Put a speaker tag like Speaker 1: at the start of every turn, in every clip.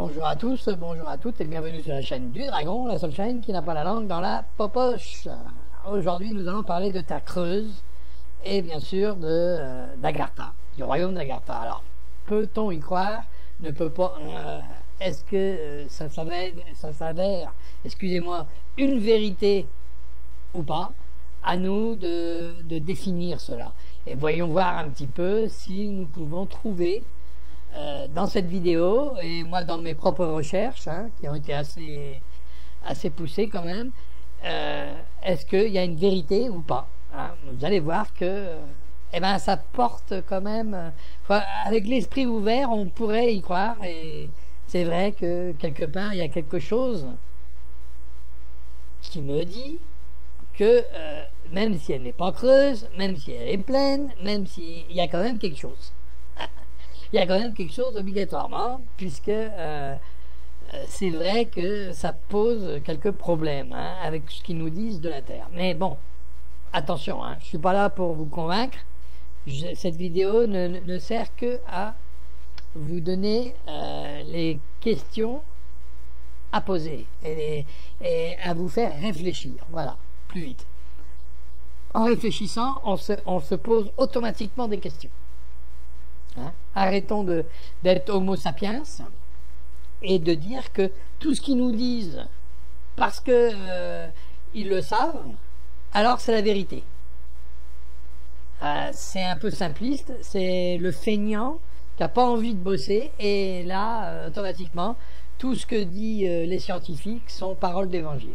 Speaker 1: Bonjour à tous, bonjour à toutes et bienvenue sur la chaîne du Dragon, la seule chaîne qui n'a pas la langue dans la popoche. Aujourd'hui, nous allons parler de Terre Creuse et bien sûr d'Agartha, du royaume d'Agartha. Alors, peut-on y croire? Ne peut pas. Est-ce que ça s'avère, excusez-moi, une vérité ou pas? À nous de définir cela. Et voyons voir un petit peu si nous pouvons trouver dans cette vidéo, et moi dans mes propres recherches, qui ont été assez poussées quand même, est-ce qu'il y a une vérité ou pas, Vous allez voir que ça porte quand même, avec l'esprit ouvert, on pourrait y croire, et c'est vrai que quelque part il y a quelque chose qui me dit que même si elle n'est pas creuse, même si elle est pleine, même s'il y a quand même quelque chose. Il y a quand même quelque chose obligatoirement, puisque c'est vrai que ça pose quelques problèmes avec ce qu'ils nous disent de la Terre. Mais bon, attention, je ne suis pas là pour vous convaincre. Cette vidéo ne sert que à vous donner les questions à poser et à vous faire réfléchir. Voilà, plus vite. En réfléchissant, on se pose automatiquement des questions. Arrêtons d'être homo sapiens et de dire que tout ce qu'ils nous disent, parce que ils le savent, alors c'est la vérité. C'est un peu simpliste, c'est le feignant qui n'a pas envie de bosser, et là, automatiquement, tout ce que disent les scientifiques sont paroles d'évangile.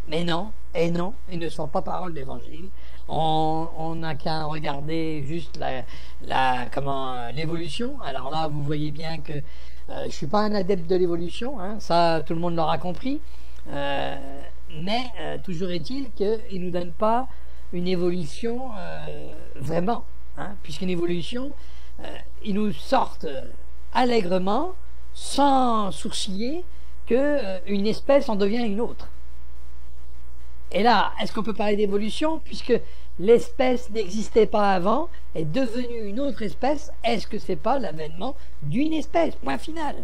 Speaker 1: Mais non, et non, ils ne sont pas paroles d'évangile. On n'a qu'à regarder juste l'évolution. Alors là, vous voyez bien que je suis pas un adepte de l'évolution, ça tout le monde l'aura compris. Mais toujours est-il qu'ils nous donnent pas une évolution vraiment, puisqu'une évolution, ils nous sortent allègrement, sans sourciller, que une espèce en devient une autre. Et là, est-ce qu'on peut parler d'évolution, puisque l'espèce n'existait pas avant, est devenue une autre espèce? Est-ce que c'est pas l'avènement d'une espèce? Point final.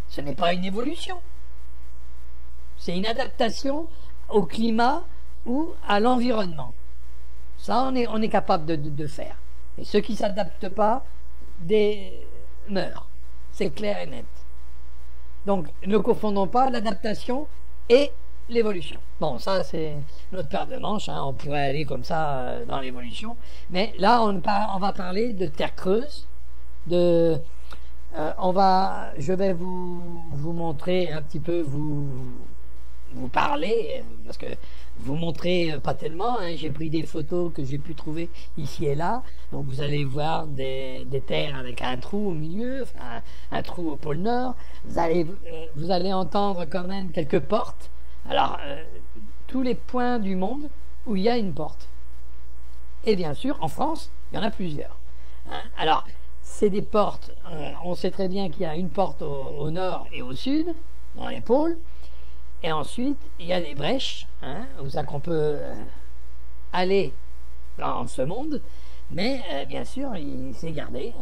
Speaker 1: Ce n'est pas une évolution. C'est une adaptation au climat ou à l'environnement. Ça, on est capable de faire. Et ceux qui ne s'adaptent pas meurent. C'est clair et net. Donc, ne confondons pas l'adaptation et l'évolution. Bon, ça c'est notre paire de manches, on pourrait aller comme ça dans l'évolution, mais là on va parler de Terre Creuse, je vais vous montrer un petit peu, vous parler, parce que vous montrer pas tellement, j'ai pris des photos que j'ai pu trouver ici et là, donc vous allez voir des terres avec un trou au milieu, un trou au pôle Nord, vous allez entendre quand même quelques portes. Alors, tous les points du monde où il y a une porte. Et bien sûr, en France, il y en a plusieurs. Alors, c'est des portes, on sait très bien qu'il y a une porte au nord et au sud, dans les pôles, et ensuite, il y a des brèches, où ça qu'on peut aller dans ce monde, mais bien sûr, c'est gardé,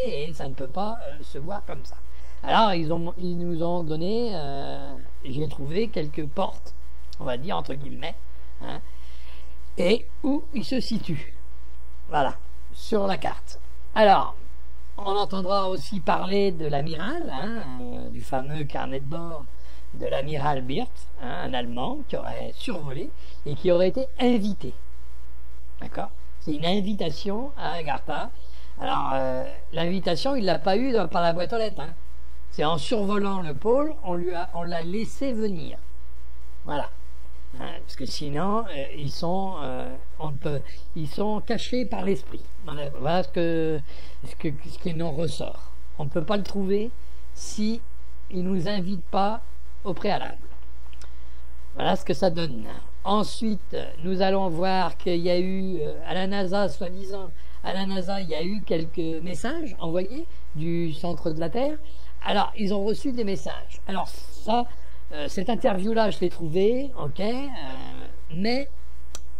Speaker 1: et ça ne peut pas se voir comme ça. Alors, ils nous ont donné, j'ai trouvé quelques portes, on va dire entre guillemets, et où ils se situent. Voilà, sur la carte. Alors, on entendra aussi parler de l'amiral, du fameux carnet de bord de l'amiral Birth, un Allemand qui aurait survolé et qui aurait été invité. D'accord? C'est une invitation à Agartha. Alors, l'invitation, il l'a pas eue par la boîte aux lettres, C'est en survolant le pôle, on l'a laissé venir. Voilà. Parce que sinon, ils sont cachés par l'esprit. Voilà ce qui en ressort. On ne peut pas le trouver si ils nous invitent pas au préalable. Voilà ce que ça donne. Ensuite, nous allons voir qu'il y a eu, à la NASA, soi-disant, il y a eu quelques messages envoyés du centre de la Terre. Alors, ils ont reçu des messages. Alors, ça, cette interview-là, je l'ai trouvée, ok, mais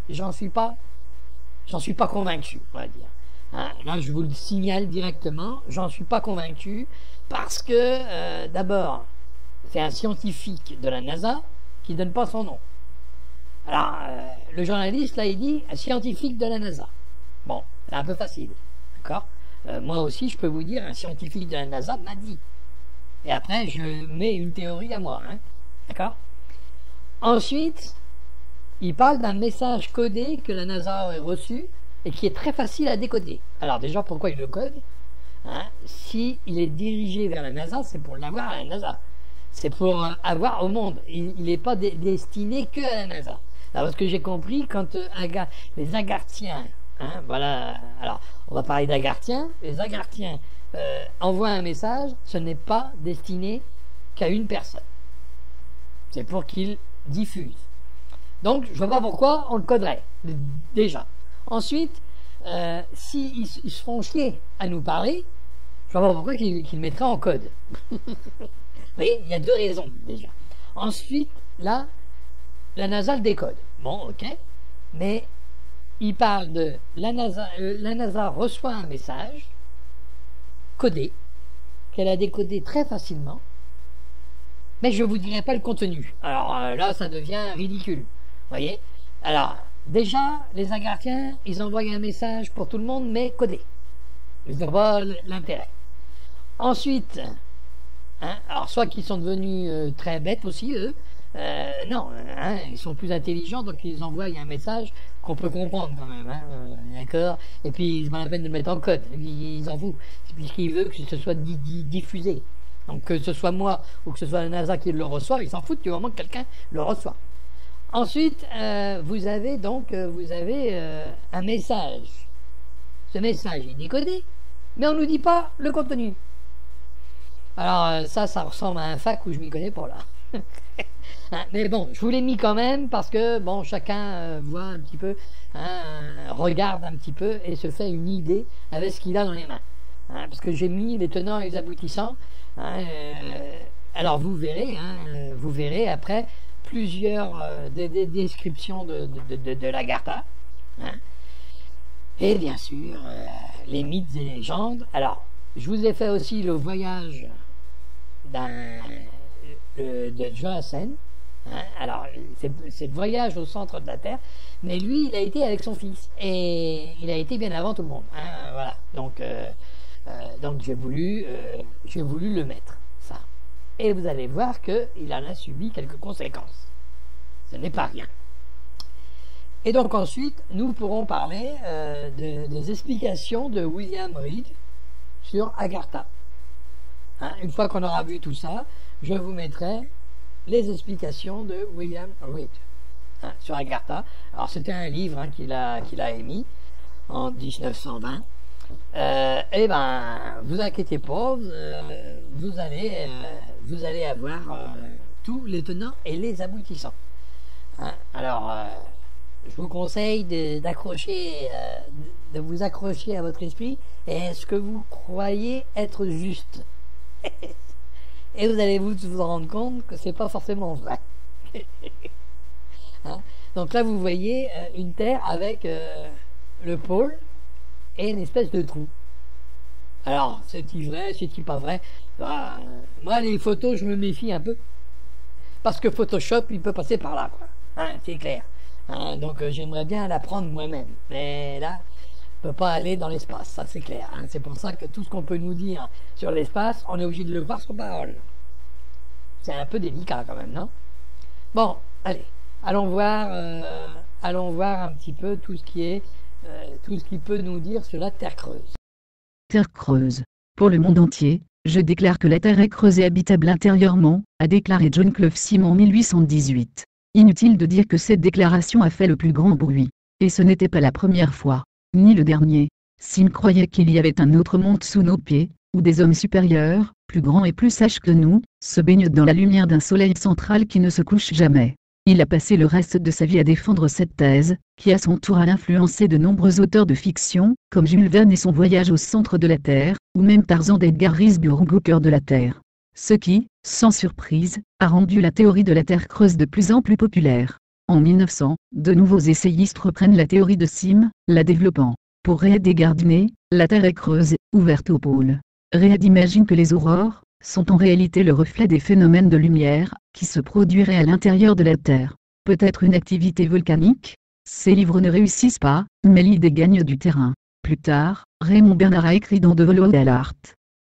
Speaker 1: j'en suis pas convaincu, on va dire. Hein, là, je vous le signale directement, j'en suis pas convaincu, parce que, d'abord, c'est un scientifique de la NASA qui donne pas son nom. Alors, le journaliste, là, il dit un scientifique de la NASA. Bon, c'est un peu facile, d'accord? Moi aussi, je peux vous dire, un scientifique de la NASA m'a dit. Et après, je mets une théorie à moi, hein, d'accord? Ensuite, il parle d'un message codé que la NASA aurait reçu et qui est très facile à décoder. Alors déjà, pourquoi il le code? Hein, si il est dirigé vers la NASA, c'est pour l'avoir à la NASA. C'est pour avoir au monde. Il n'est pas destiné que à la NASA. Alors, ce que j'ai compris, quand les Agarthiens, hein, voilà, alors on va parler d'Agarthiens, les Agarthiens envoient un message, ce n'est pas destiné qu'à une personne. C'est pour qu'il diffuse. Donc, je ne vois pas pourquoi on le coderait, déjà. Ensuite, s'ils se font chier à nous parler, je ne vois pas pourquoi qu'ils le mettraient en code. Vous voyez, il y a deux raisons, déjà. Ensuite, là, la NASA le décode. Bon, ok. Mais il parle de la NASA reçoit un message codé, qu'elle a décodé très facilement, mais je ne vous dirai pas le contenu. Alors là, ça devient ridicule. Vous voyez? Alors, déjà, les Agarthiens, ils envoient un message pour tout le monde, mais codé. Ils n'ont pas l'intérêt. Ensuite, hein, alors soit qu'ils sont devenus très bêtes aussi, eux, non, hein, ils sont plus intelligents, donc ils envoient un message qu'on peut comprendre quand même, hein, d'accord? Et puis ils se prennent la peine de le mettre en code, ils en foutent, puisqu'ils veulent que ce soit diffusé. Donc que ce soit moi ou que ce soit la NASA qui le reçoit, ils s'en foutent du moment que quelqu'un le reçoit. Ensuite, vous avez un message. Ce message est décodé, mais on ne nous dit pas le contenu. Alors ça ressemble à un fac où je m'y connais pas là. Hein, mais bon, je vous l'ai mis quand même parce que bon, chacun voit un petit peu, hein, regarde un petit peu et se fait une idée avec ce qu'il a dans les mains. Hein, parce que j'ai mis les tenants et les aboutissants. Hein, alors vous verrez après plusieurs des descriptions de l'Agartha. Hein, et bien sûr, les mythes et légendes. Alors, je vous ai fait aussi le voyage de Johansen. Hein, alors, c'est le voyage au centre de la Terre, mais lui, il a été avec son fils, et il a été bien avant tout le monde. Hein, voilà, donc j'ai voulu le mettre, ça. Et vous allez voir qu'il en a subi quelques conséquences. Ce n'est pas rien. Et donc ensuite, nous pourrons parler des explications de William Reed sur Agartha. Hein, une fois qu'on aura vu tout ça, je vous mettrai les explications de William Reed, hein, sur Agartha. Alors c'était un livre, hein, qu'il a émis en 1920. Et ben, vous inquiétez pas, vous allez avoir tous les tenants et les aboutissants. Hein, alors, je vous conseille de vous accrocher à votre esprit et à ce que vous croyez être juste. Et vous allez vous rendre compte que c'est pas forcément vrai. Hein, donc là, vous voyez une Terre avec le pôle et une espèce de trou. Alors, c'est-il vrai, c'est-il pas vrai? Moi, les photos, je me méfie un peu. Parce que Photoshop, il peut passer par là, quoi. Hein, c'est clair. Hein, donc, j'aimerais bien l'apprendre moi-même. Mais là, on ne peut pas aller dans l'espace, ça c'est clair. Hein. C'est pour ça que tout ce qu'on peut nous dire sur l'espace, on est obligé de le voir sur parole. C'est un peu délicat quand même, non? Bon, allez, allons voir un petit peu tout ce qui peut nous dire sur la Terre creuse.
Speaker 2: Terre creuse. Pour le monde entier, je déclare que la Terre est creuse et habitable intérieurement, a déclaré John Clough Sim en 1818. Inutile de dire que cette déclaration a fait le plus grand bruit. Et ce n'était pas la première fois, ni le dernier. Sim croyait qu'il y avait un autre monde sous nos pieds, où des hommes supérieurs, plus grands et plus sages que nous, se baignent dans la lumière d'un soleil central qui ne se couche jamais. Il a passé le reste de sa vie à défendre cette thèse, qui à son tour a influencé de nombreux auteurs de fiction, comme Jules Verne et son voyage au centre de la Terre, ou même Tarzan d'Edgar Rice Burroughs au cœur de la Terre. Ce qui, sans surprise, a rendu la théorie de la Terre creuse de plus en plus populaire. En 1900, de nouveaux essayistes reprennent la théorie de Sim, la développant. Pour Reed et Gardiner, La Terre est creuse, ouverte au pôle. Réad imagine que les aurores sont en réalité le reflet des phénomènes de lumière qui se produiraient à l'intérieur de la Terre. Peut-être une activité volcanique? Ces livres ne réussissent pas, mais l'idée gagne du terrain. Plus tard, Raymond Bernard a écrit dans De Volo à l'Art.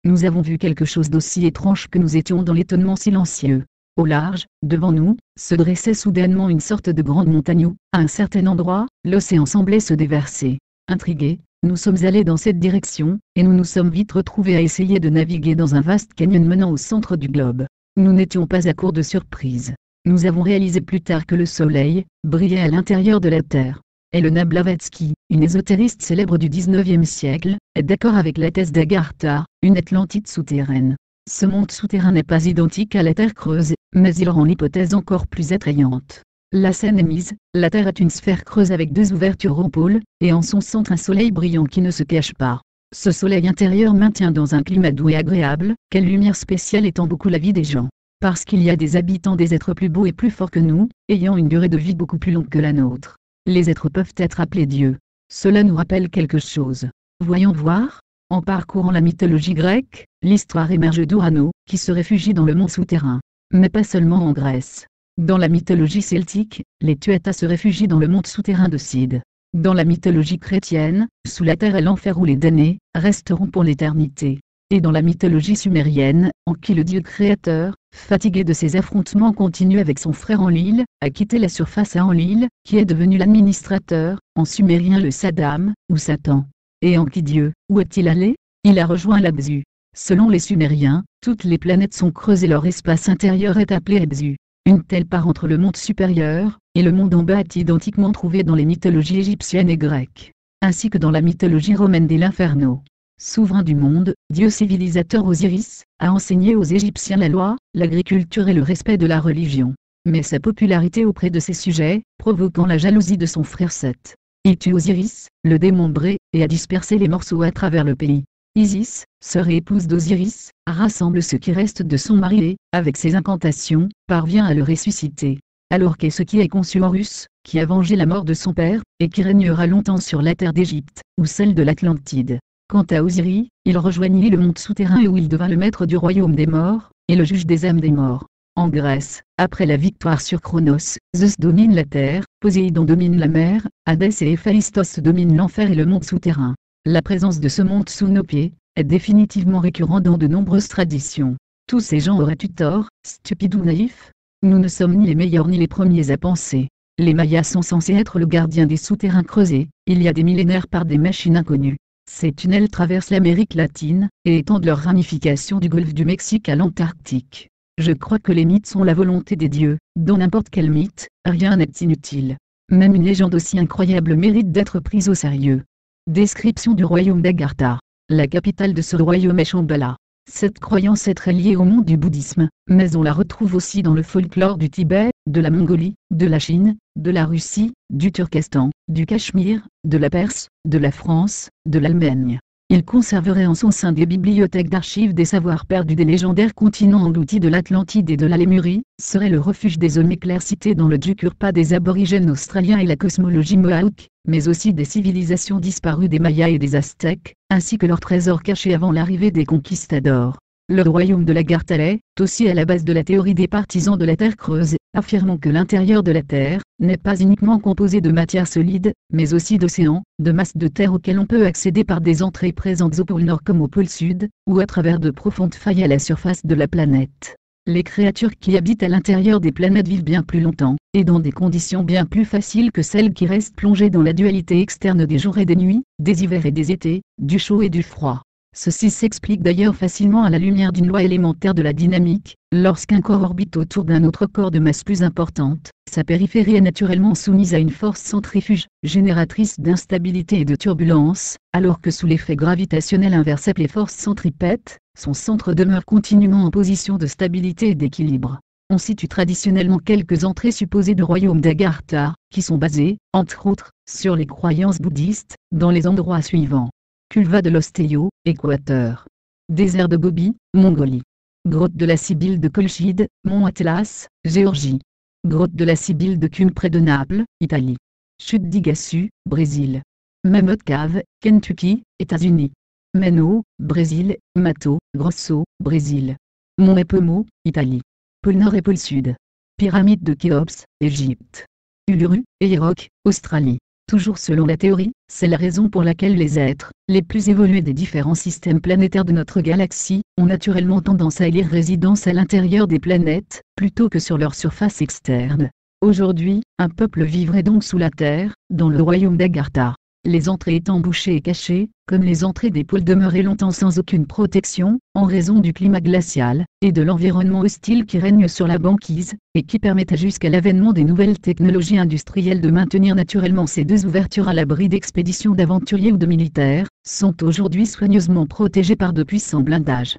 Speaker 2: Nous avons vu quelque chose d'aussi étrange que nous étions dans l'étonnement silencieux. Au large, devant nous, se dressait soudainement une sorte de grande montagne où, à un certain endroit, l'océan semblait se déverser. Intrigués, nous sommes allés dans cette direction, et nous nous sommes vite retrouvés à essayer de naviguer dans un vaste canyon menant au centre du globe. Nous n'étions pas à court de surprises. Nous avons réalisé plus tard que le Soleil brillait à l'intérieur de la Terre. Elena Blavatsky, une ésotériste célèbre du XIXe siècle, est d'accord avec la thèse d'Agartha, une Atlantide souterraine. Ce monde souterrain n'est pas identique à la Terre creuse, mais il rend l'hypothèse encore plus attrayante. La scène est mise, la Terre est une sphère creuse avec deux ouvertures au pôle, et en son centre un soleil brillant qui ne se cache pas. Ce soleil intérieur maintient dans un climat doux et agréable, quelle lumière spéciale étend beaucoup la vie des gens. Parce qu'il y a des habitants, des êtres plus beaux et plus forts que nous, ayant une durée de vie beaucoup plus longue que la nôtre. Les êtres peuvent être appelés dieux. Cela nous rappelle quelque chose. Voyons voir. En parcourant la mythologie grecque, l'histoire émerge d'Urano, qui se réfugie dans le monde souterrain. Mais pas seulement en Grèce. Dans la mythologie celtique, les Tuatha se réfugient dans le monde souterrain de Cid. Dans la mythologie chrétienne, sous la terre et l'enfer où les damnés resteront pour l'éternité. Et dans la mythologie sumérienne, Enki le dieu créateur, fatigué de ses affrontements continue avec son frère Enlil, à quitter la surface à Enlil, qui est devenu l'administrateur, en sumérien le Saddam, ou Satan. Et Enki Dieu, où est-il allé? Il a rejoint l'Abzu. Selon les Sumériens, toutes les planètes sont creuses et leur espace intérieur est appelé Abzu. Une telle part entre le monde supérieur et le monde en bas est identiquement trouvée dans les mythologies égyptiennes et grecques, ainsi que dans la mythologie romaine de l'Inferno. Souverain du monde, dieu civilisateur Osiris, a enseigné aux Égyptiens la loi, l'agriculture et le respect de la religion. Mais sa popularité auprès de ses sujets, provoquant la jalousie de son frère Seth. Il tue Osiris, le démon Bré, et a dispersé les morceaux à travers le pays. Isis, sœur et épouse d'Osiris, rassemble ce qui reste de son mari et, avec ses incantations, parvient à le ressusciter. Alors qu'est ce qui est conçu Horus, qui a vengé la mort de son père, et qui régnera longtemps sur la terre d'Égypte, ou celle de l'Atlantide. Quant à Osiris, il rejoignit le monde souterrain et où il devint le maître du royaume des morts, et le juge des âmes des morts. En Grèce, après la victoire sur Cronos, Zeus domine la terre, Poséidon domine la mer, Hadès et Héphaïstos dominent l'enfer et le monde souterrain. La présence de ce monde sous nos pieds est définitivement récurrente dans de nombreuses traditions. Tous ces gens auraient eu tort, stupides ou naïfs? Nous ne sommes ni les meilleurs ni les premiers à penser. Les Mayas sont censés être le gardien des souterrains creusés, il y a des millénaires par des machines inconnues. Ces tunnels traversent l'Amérique latine, et étendent leurs ramifications du golfe du Mexique à l'Antarctique. Je crois que les mythes sont la volonté des dieux, dans n'importe quel mythe, rien n'est inutile. Même une légende aussi incroyable mérite d'être prise au sérieux. Description du royaume d'Agartha. La capitale de ce royaume est Shambhala. Cette croyance est très liée au monde du bouddhisme, mais on la retrouve aussi dans le folklore du Tibet, de la Mongolie, de la Chine, de la Russie, du Turkestan, du Cachemire, de la Perse, de la France, de l'Allemagne. Il conserverait en son sein des bibliothèques d'archives des savoirs perdus des légendaires continents engloutis de l'Atlantide et de la Lémurie, serait le refuge des hommes éclaircités dans le Jukurpa des aborigènes australiens et la cosmologie Mohawk, mais aussi des civilisations disparues des Mayas et des Aztèques, ainsi que leurs trésors cachés avant l'arrivée des conquistadors. Le royaume de l'Agartha est aussi à la base de la théorie des partisans de la Terre creuse, affirmant que l'intérieur de la Terre n'est pas uniquement composé de matière solide, mais aussi d'océans, de masses de terre auxquelles on peut accéder par des entrées présentes au pôle Nord comme au pôle Sud, ou à travers de profondes failles à la surface de la planète. Les créatures qui habitent à l'intérieur des planètes vivent bien plus longtemps, et dans des conditions bien plus faciles que celles qui restent plongées dans la dualité externe des jours et des nuits, des hivers et des étés, du chaud et du froid. Ceci s'explique d'ailleurs facilement à la lumière d'une loi élémentaire de la dynamique. Lorsqu'un corps orbite autour d'un autre corps de masse plus importante, sa périphérie est naturellement soumise à une force centrifuge, génératrice d'instabilité et de turbulence, alors que sous l'effet gravitationnel inverse appelé force centripète, son centre demeure continuellement en position de stabilité et d'équilibre. On situe traditionnellement quelques entrées supposées du royaume d'Agartha, qui sont basées, entre autres, sur les croyances bouddhistes, dans les endroits suivants. Culva de l'Ostéo, Équateur. Désert de Gobi, Mongolie. Grotte de la Sibylle de Colchide, Mont Atlas, Géorgie. Grotte de la Sibylle de Cume près de Naples, Italie. Chute d'Iguaçu, Brésil. Mammoth Cave, Kentucky, États-Unis. Meno, Brésil, Mato, Grosso, Brésil. Mont Epomo, Italie. Pôle Nord et pôle Sud. Pyramide de Khéops, Égypte. Uluru, Yéroc, Australie. Toujours selon la théorie, c'est la raison pour laquelle les êtres, les plus évolués des différents systèmes planétaires de notre galaxie, ont naturellement tendance à élire résidence à l'intérieur des planètes, plutôt que sur leur surface externe. Aujourd'hui, un peuple vivrait donc sous la Terre, dans le royaume d'Agartha. Les entrées étant bouchées et cachées, comme les entrées des pôles demeuraient longtemps sans aucune protection, en raison du climat glacial, et de l'environnement hostile qui règne sur la banquise, et qui permettait jusqu'à l'avènement des nouvelles technologies industrielles de maintenir naturellement ces deux ouvertures à l'abri d'expéditions d'aventuriers ou de militaires, sont aujourd'hui soigneusement protégées par de puissants blindages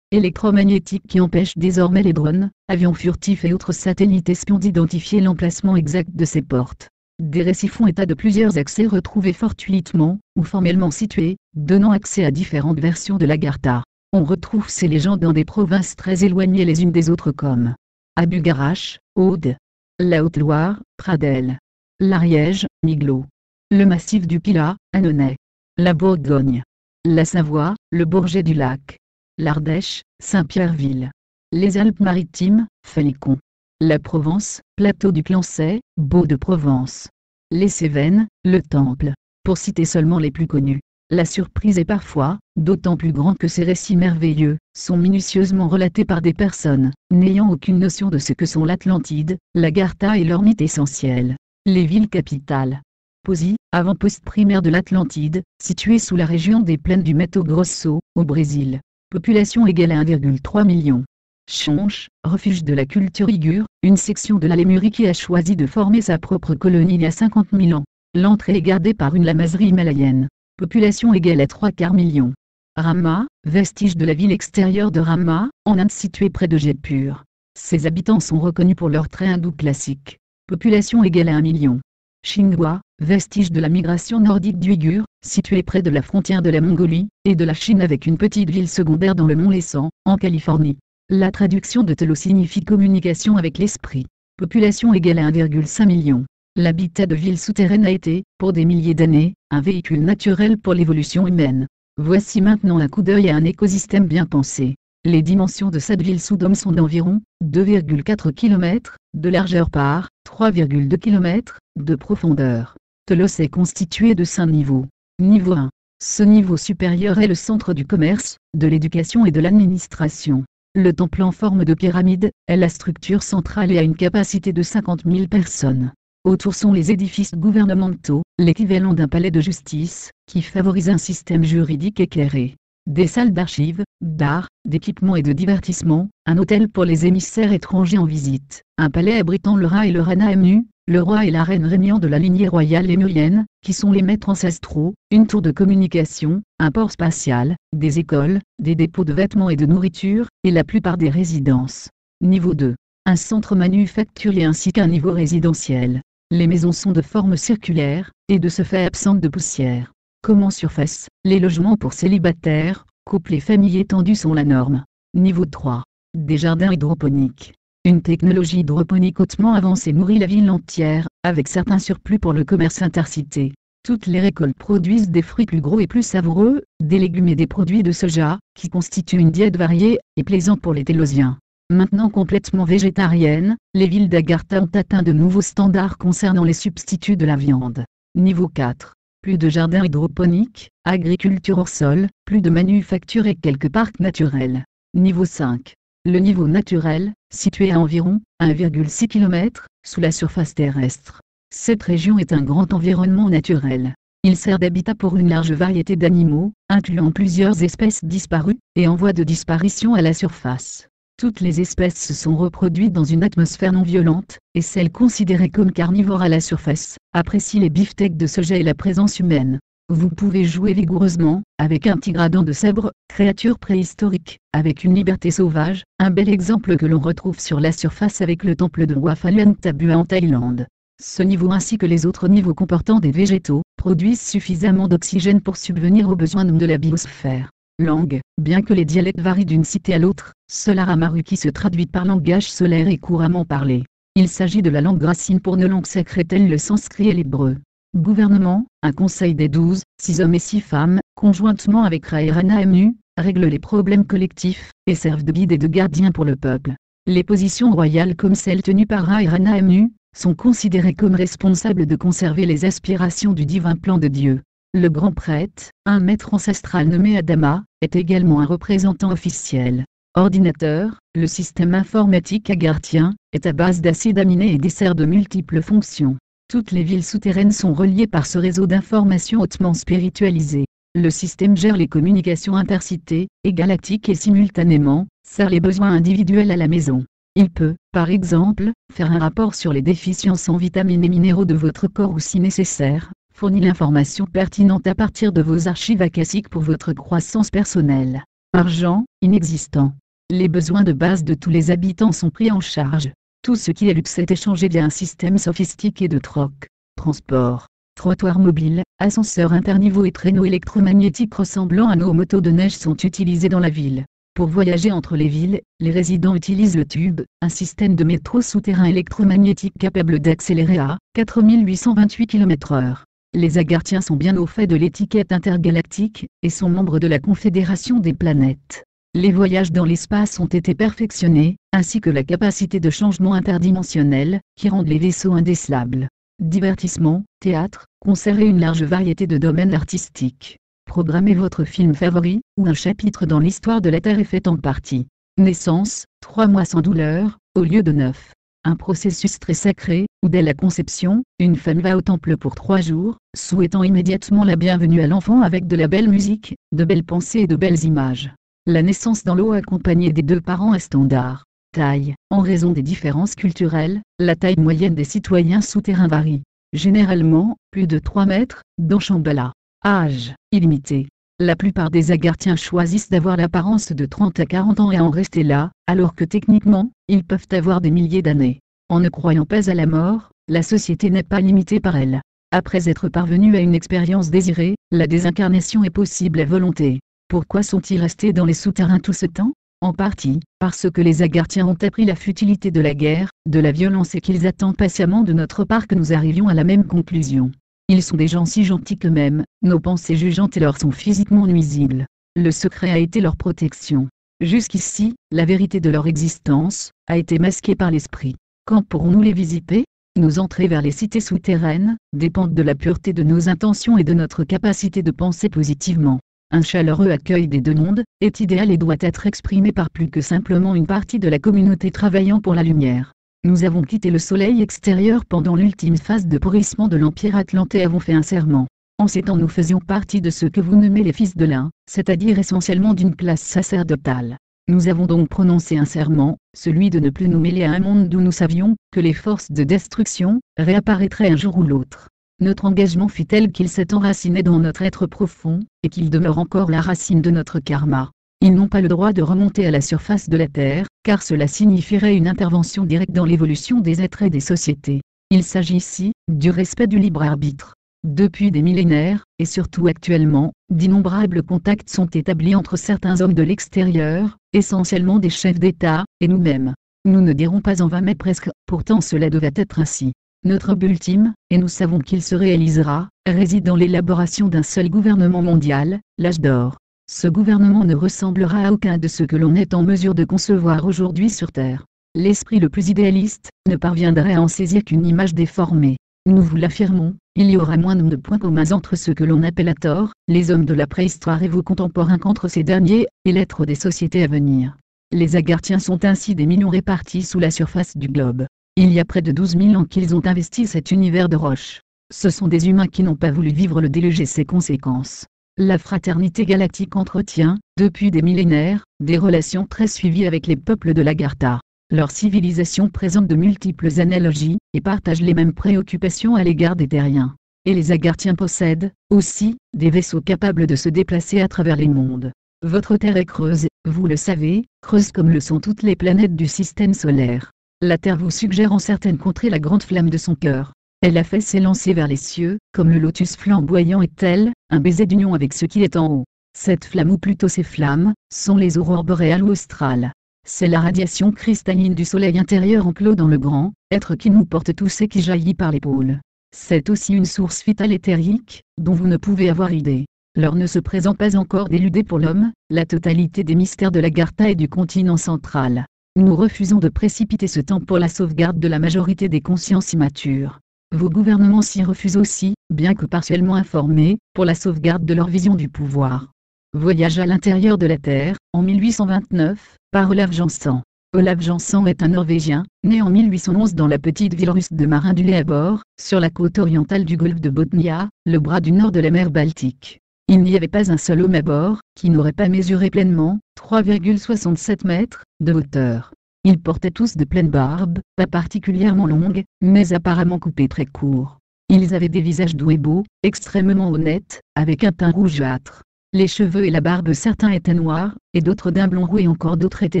Speaker 2: électromagnétiques qui empêchent désormais les drones, avions furtifs et autres satellites espions d'identifier l'emplacement exact de ces portes. Des récits font état de plusieurs accès retrouvés fortuitement, ou formellement situés, donnant accès à différentes versions de l'Agartha. On retrouve ces légendes dans des provinces très éloignées les unes des autres comme Abu-Garach, Aude, la Haute-Loire, Pradelles, l'Ariège, Miglo, le massif du Pilat, Annonay, la Bourgogne, la Savoie, le Bourget du Lac, l'Ardèche, Saint-Pierreville, les Alpes-Maritimes, Félicon, la Provence, plateau du Clancey, Beau-de-Provence, les Cévennes, le Temple, pour citer seulement les plus connus. La surprise est parfois, d'autant plus grande que ces récits merveilleux, sont minutieusement relatés par des personnes, n'ayant aucune notion de ce que sont l'Atlantide, l'Agartha et leur mythe essentiel. Les villes capitales. Posi, avant-poste primaire de l'Atlantide, située sous la région des plaines du Mato Grosso, au Brésil. Population égale à 1,3 million. Chonche, refuge de la culture uighur, une section de la Lémurie qui a choisi de former sa propre colonie il y a 50 000 ans. L'entrée est gardée par une lamaserie himalayenne. Population égale à 3/4 million. Rama, vestige de la ville extérieure de Rama, en Inde située près de Jaipur. Ses habitants sont reconnus pour leur trait hindou classique. Population égale à 1 million. Xinhua, vestige de la migration nordique d'Uighurs, située près de la frontière de la Mongolie, et de la Chine avec une petite ville secondaire dans le mont Lessan, en Californie. La traduction de Telo signifie communication avec l'esprit. Population égale à 1,5 million. L'habitat de ville souterraine a été, pour des milliers d'années, un véhicule naturel pour l'évolution humaine. Voici maintenant un coup d'œil à un écosystème bien pensé. Les dimensions de cette ville sous dôme sont d'environ 2,4 km de largeur par 3,2 km de profondeur. Telos est constitué de 5 niveaux. Niveau 1. Ce niveau supérieur est le centre du commerce, de l'éducation et de l'administration. Le temple en forme de pyramide est la structure centrale et a une capacité de 50 000 personnes. Autour sont les édifices gouvernementaux, l'équivalent d'un palais de justice, qui favorise un système juridique éclairé. Des salles d'archives, d'art, d'équipement et de divertissement, un hôtel pour les émissaires étrangers en visite, un palais abritant le Ra et le Rana Amnu, le roi et la reine régnant de la lignée royale lémurienne, qui sont les maîtres ancestraux, une tour de communication, un port spatial, des écoles, des dépôts de vêtements et de nourriture, et la plupart des résidences. Niveau 2. Un centre manufacturier ainsi qu'un niveau résidentiel. Les maisons sont de forme circulaire, et de ce fait absentes de poussière. Comme en surface, les logements pour célibataires, couples et familles étendues sont la norme. Niveau 3. Des jardins hydroponiques. Une technologie hydroponique hautement avancée nourrit la ville entière, avec certains surplus pour le commerce intercité. Toutes les récoltes produisent des fruits plus gros et plus savoureux, des légumes et des produits de soja, qui constituent une diète variée et plaisante pour les Télosiens. Maintenant complètement végétariennes, les villes d'Agartha ont atteint de nouveaux standards concernant les substituts de la viande. Niveau 4. Plus de jardins hydroponiques, agriculture hors sol, plus de manufactures et quelques parcs naturels. Niveau 5. Le niveau naturel, situé à environ 1,6 km, sous la surface terrestre. Cette région est un grand environnement naturel. Il sert d'habitat pour une large variété d'animaux, incluant plusieurs espèces disparues, et en voie de disparition à la surface. Toutes les espèces se sont reproduites dans une atmosphère non violente, et celles considérées comme carnivores à la surface, apprécient les beefsteaks de soja et la présence humaine. Vous pouvez jouer vigoureusement, avec un tigre à dents de sabre, créature préhistorique, avec une liberté sauvage, un bel exemple que l'on retrouve sur la surface avec le temple de Wat Pha Luang Tabua en Thaïlande. Ce niveau ainsi que les autres niveaux comportant des végétaux, produisent suffisamment d'oxygène pour subvenir aux besoins de la biosphère. Langue, bien que les dialectes varient d'une cité à l'autre, seul Aramaru qui se traduit par langage solaire est couramment parlé. Il s'agit de la langue racine pour nos langues sacrées telles le sanskrit et l'hébreu. Gouvernement, un conseil des 12, 6 hommes et 6 femmes, conjointement avec Ra-RNAMU, règlent les problèmes collectifs, et servent de guide et de gardien pour le peuple. Les positions royales comme celles tenues par Ra-RNAMU, sont considérées comme responsables de conserver les aspirations du divin plan de Dieu. Le grand prêtre, un maître ancestral nommé Adama, est également un représentant officiel. Ordinateur, le système informatique agarthien, est à base d'acides aminés et dessert de multiples fonctions. Toutes les villes souterraines sont reliées par ce réseau d'informations hautement spiritualisé. Le système gère les communications intercités, et galactiques et simultanément, sert les besoins individuels à la maison. Il peut, par exemple, faire un rapport sur les déficiences en vitamines et minéraux de votre corps ou si nécessaire, fournir l'information pertinente à partir de vos archives akashiques pour votre croissance personnelle. Argent, inexistant. Les besoins de base de tous les habitants sont pris en charge. Tout ce qui est luxe est échangé via un système sophistiqué de troc. Transport. Trottoirs mobiles, ascenseurs interniveaux et traîneaux électromagnétiques ressemblant à nos motos de neige sont utilisés dans la ville. Pour voyager entre les villes, les résidents utilisent le tube, un système de métro souterrain électromagnétique capable d'accélérer à 4828 km/h. Les Agarthiens sont bien au fait de l'étiquette intergalactique, et sont membres de la Confédération des planètes. Les voyages dans l'espace ont été perfectionnés, ainsi que la capacité de changement interdimensionnel, qui rendent les vaisseaux indécelables. Divertissement, théâtre, concerts et une large variété de domaines artistiques. Programmez votre film favori, ou un chapitre dans l'histoire de la Terre est fait en partie. Naissance, 3 mois sans douleur, au lieu de 9. Un processus très sacré, où dès la conception, une femme va au temple pour 3 jours, souhaitant immédiatement la bienvenue à l'enfant avec de la belle musique, de belles pensées et de belles images. La naissance dans l'eau accompagnée des 2 parents est standard. Taille, en raison des différences culturelles, la taille moyenne des citoyens souterrains varie. Généralement, plus de 3 mètres, dans Shambhala. Âge, illimité. La plupart des Agarthiens choisissent d'avoir l'apparence de 30 à 40 ans et en rester là, alors que techniquement, ils peuvent avoir des milliers d'années. En ne croyant pas à la mort, la société n'est pas limitée par elle. Après être parvenu à une expérience désirée, la désincarnation est possible à volonté. Pourquoi sont-ils restés dans les souterrains tout ce temps? En partie, parce que les Agarthiens ont appris la futilité de la guerre, de la violence et qu'ils attendent patiemment de notre part que nous arrivions à la même conclusion. Ils sont des gens si gentils qu'eux-mêmes, nos pensées jugeantes et leur sont physiquement nuisibles. Le secret a été leur protection. Jusqu'ici, la vérité de leur existence, a été masquée par l'esprit. Quand pourrons-nous les visiter? Nos entrées vers les cités souterraines, dépendent de la pureté de nos intentions et de notre capacité de penser positivement. Un chaleureux accueil des 2 mondes, est idéal et doit être exprimé par plus que simplement une partie de la communauté travaillant pour la lumière. Nous avons quitté le soleil extérieur pendant l'ultime phase de pourrissement de l'Empire Atlanté et avons fait un serment. En ces temps nous faisions partie de ce que vous nommez les fils de l'un, c'est-à-dire essentiellement d'une classe sacerdotale. Nous avons donc prononcé un serment, celui de ne plus nous mêler à un monde d'où nous savions que les forces de destruction réapparaîtraient un jour ou l'autre. Notre engagement fut tel qu'il s'est enraciné dans notre être profond, et qu'il demeure encore la racine de notre karma. Ils n'ont pas le droit de remonter à la surface de la Terre, car cela signifierait une intervention directe dans l'évolution des êtres et des sociétés. Il s'agit ici, du respect du libre arbitre. Depuis des millénaires, et surtout actuellement, d'innombrables contacts sont établis entre certains hommes de l'extérieur, essentiellement des chefs d'État, et nous-mêmes. Nous ne dirons pas en vain mais presque, pourtant cela devait être ainsi. Notre but ultime, et nous savons qu'il se réalisera, réside dans l'élaboration d'un seul gouvernement mondial, l'âge d'or. Ce gouvernement ne ressemblera à aucun de ceux que l'on est en mesure de concevoir aujourd'hui sur Terre. L'esprit le plus idéaliste, ne parviendrait à en saisir qu'une image déformée. Nous vous l'affirmons, il y aura moins de points communs entre ceux que l'on appelle à tort, les hommes de la préhistoire et vos contemporains qu'entre ces derniers, et l'être des sociétés à venir. Les Agarthiens sont ainsi des millions répartis sous la surface du globe. Il y a près de 12 000 ans qu'ils ont investi cet univers de roches. Ce sont des humains qui n'ont pas voulu vivre le déluge et ses conséquences. La fraternité galactique entretient, depuis des millénaires, des relations très suivies avec les peuples de l'Agartha. Leur civilisation présente de multiples analogies, et partage les mêmes préoccupations à l'égard des terriens. Et les Agarthiens possèdent, aussi, des vaisseaux capables de se déplacer à travers les mondes. Votre Terre est creuse, vous le savez, creuse comme le sont toutes les planètes du système solaire. La Terre vous suggère en certaines contrées la grande flamme de son cœur. Elle a fait s'élancer vers les cieux, comme le lotus flamboyant est tel, un baiser d'union avec ce qui est en haut. Cette flamme ou plutôt ces flammes, sont les aurores boréales ou australes. C'est la radiation cristalline du soleil intérieur enclos dans le grand être qui nous porte tous et qui jaillit par les pôles. C'est aussi une source vitale éthérique, dont vous ne pouvez avoir idée. L'heure ne se présente pas encore d'éludée pour l'homme, la totalité des mystères de l'Agartha et du continent central. Nous refusons de précipiter ce temps pour la sauvegarde de la majorité des consciences immatures. Vos gouvernements s'y refusent aussi, bien que partiellement informés, pour la sauvegarde de leur vision du pouvoir. Voyage à l'intérieur de la Terre, en 1829, par Olav Jansson. Olav Jansson est un Norvégien, né en 1811 dans la petite ville russe de Marindulé à bord, sur la côte orientale du golfe de Bothnia, le bras du nord de la mer Baltique. Il n'y avait pas un seul homme à bord, qui n'aurait pas mesuré pleinement, 3,67 mètres, de hauteur. Ils portaient tous de pleines barbes, pas particulièrement longues, mais apparemment coupées très court. Ils avaient des visages doux et beaux, extrêmement honnêtes, avec un teint rougeâtre. Les cheveux et la barbe certains étaient noirs, et d'autres d'un blond roux et encore d'autres étaient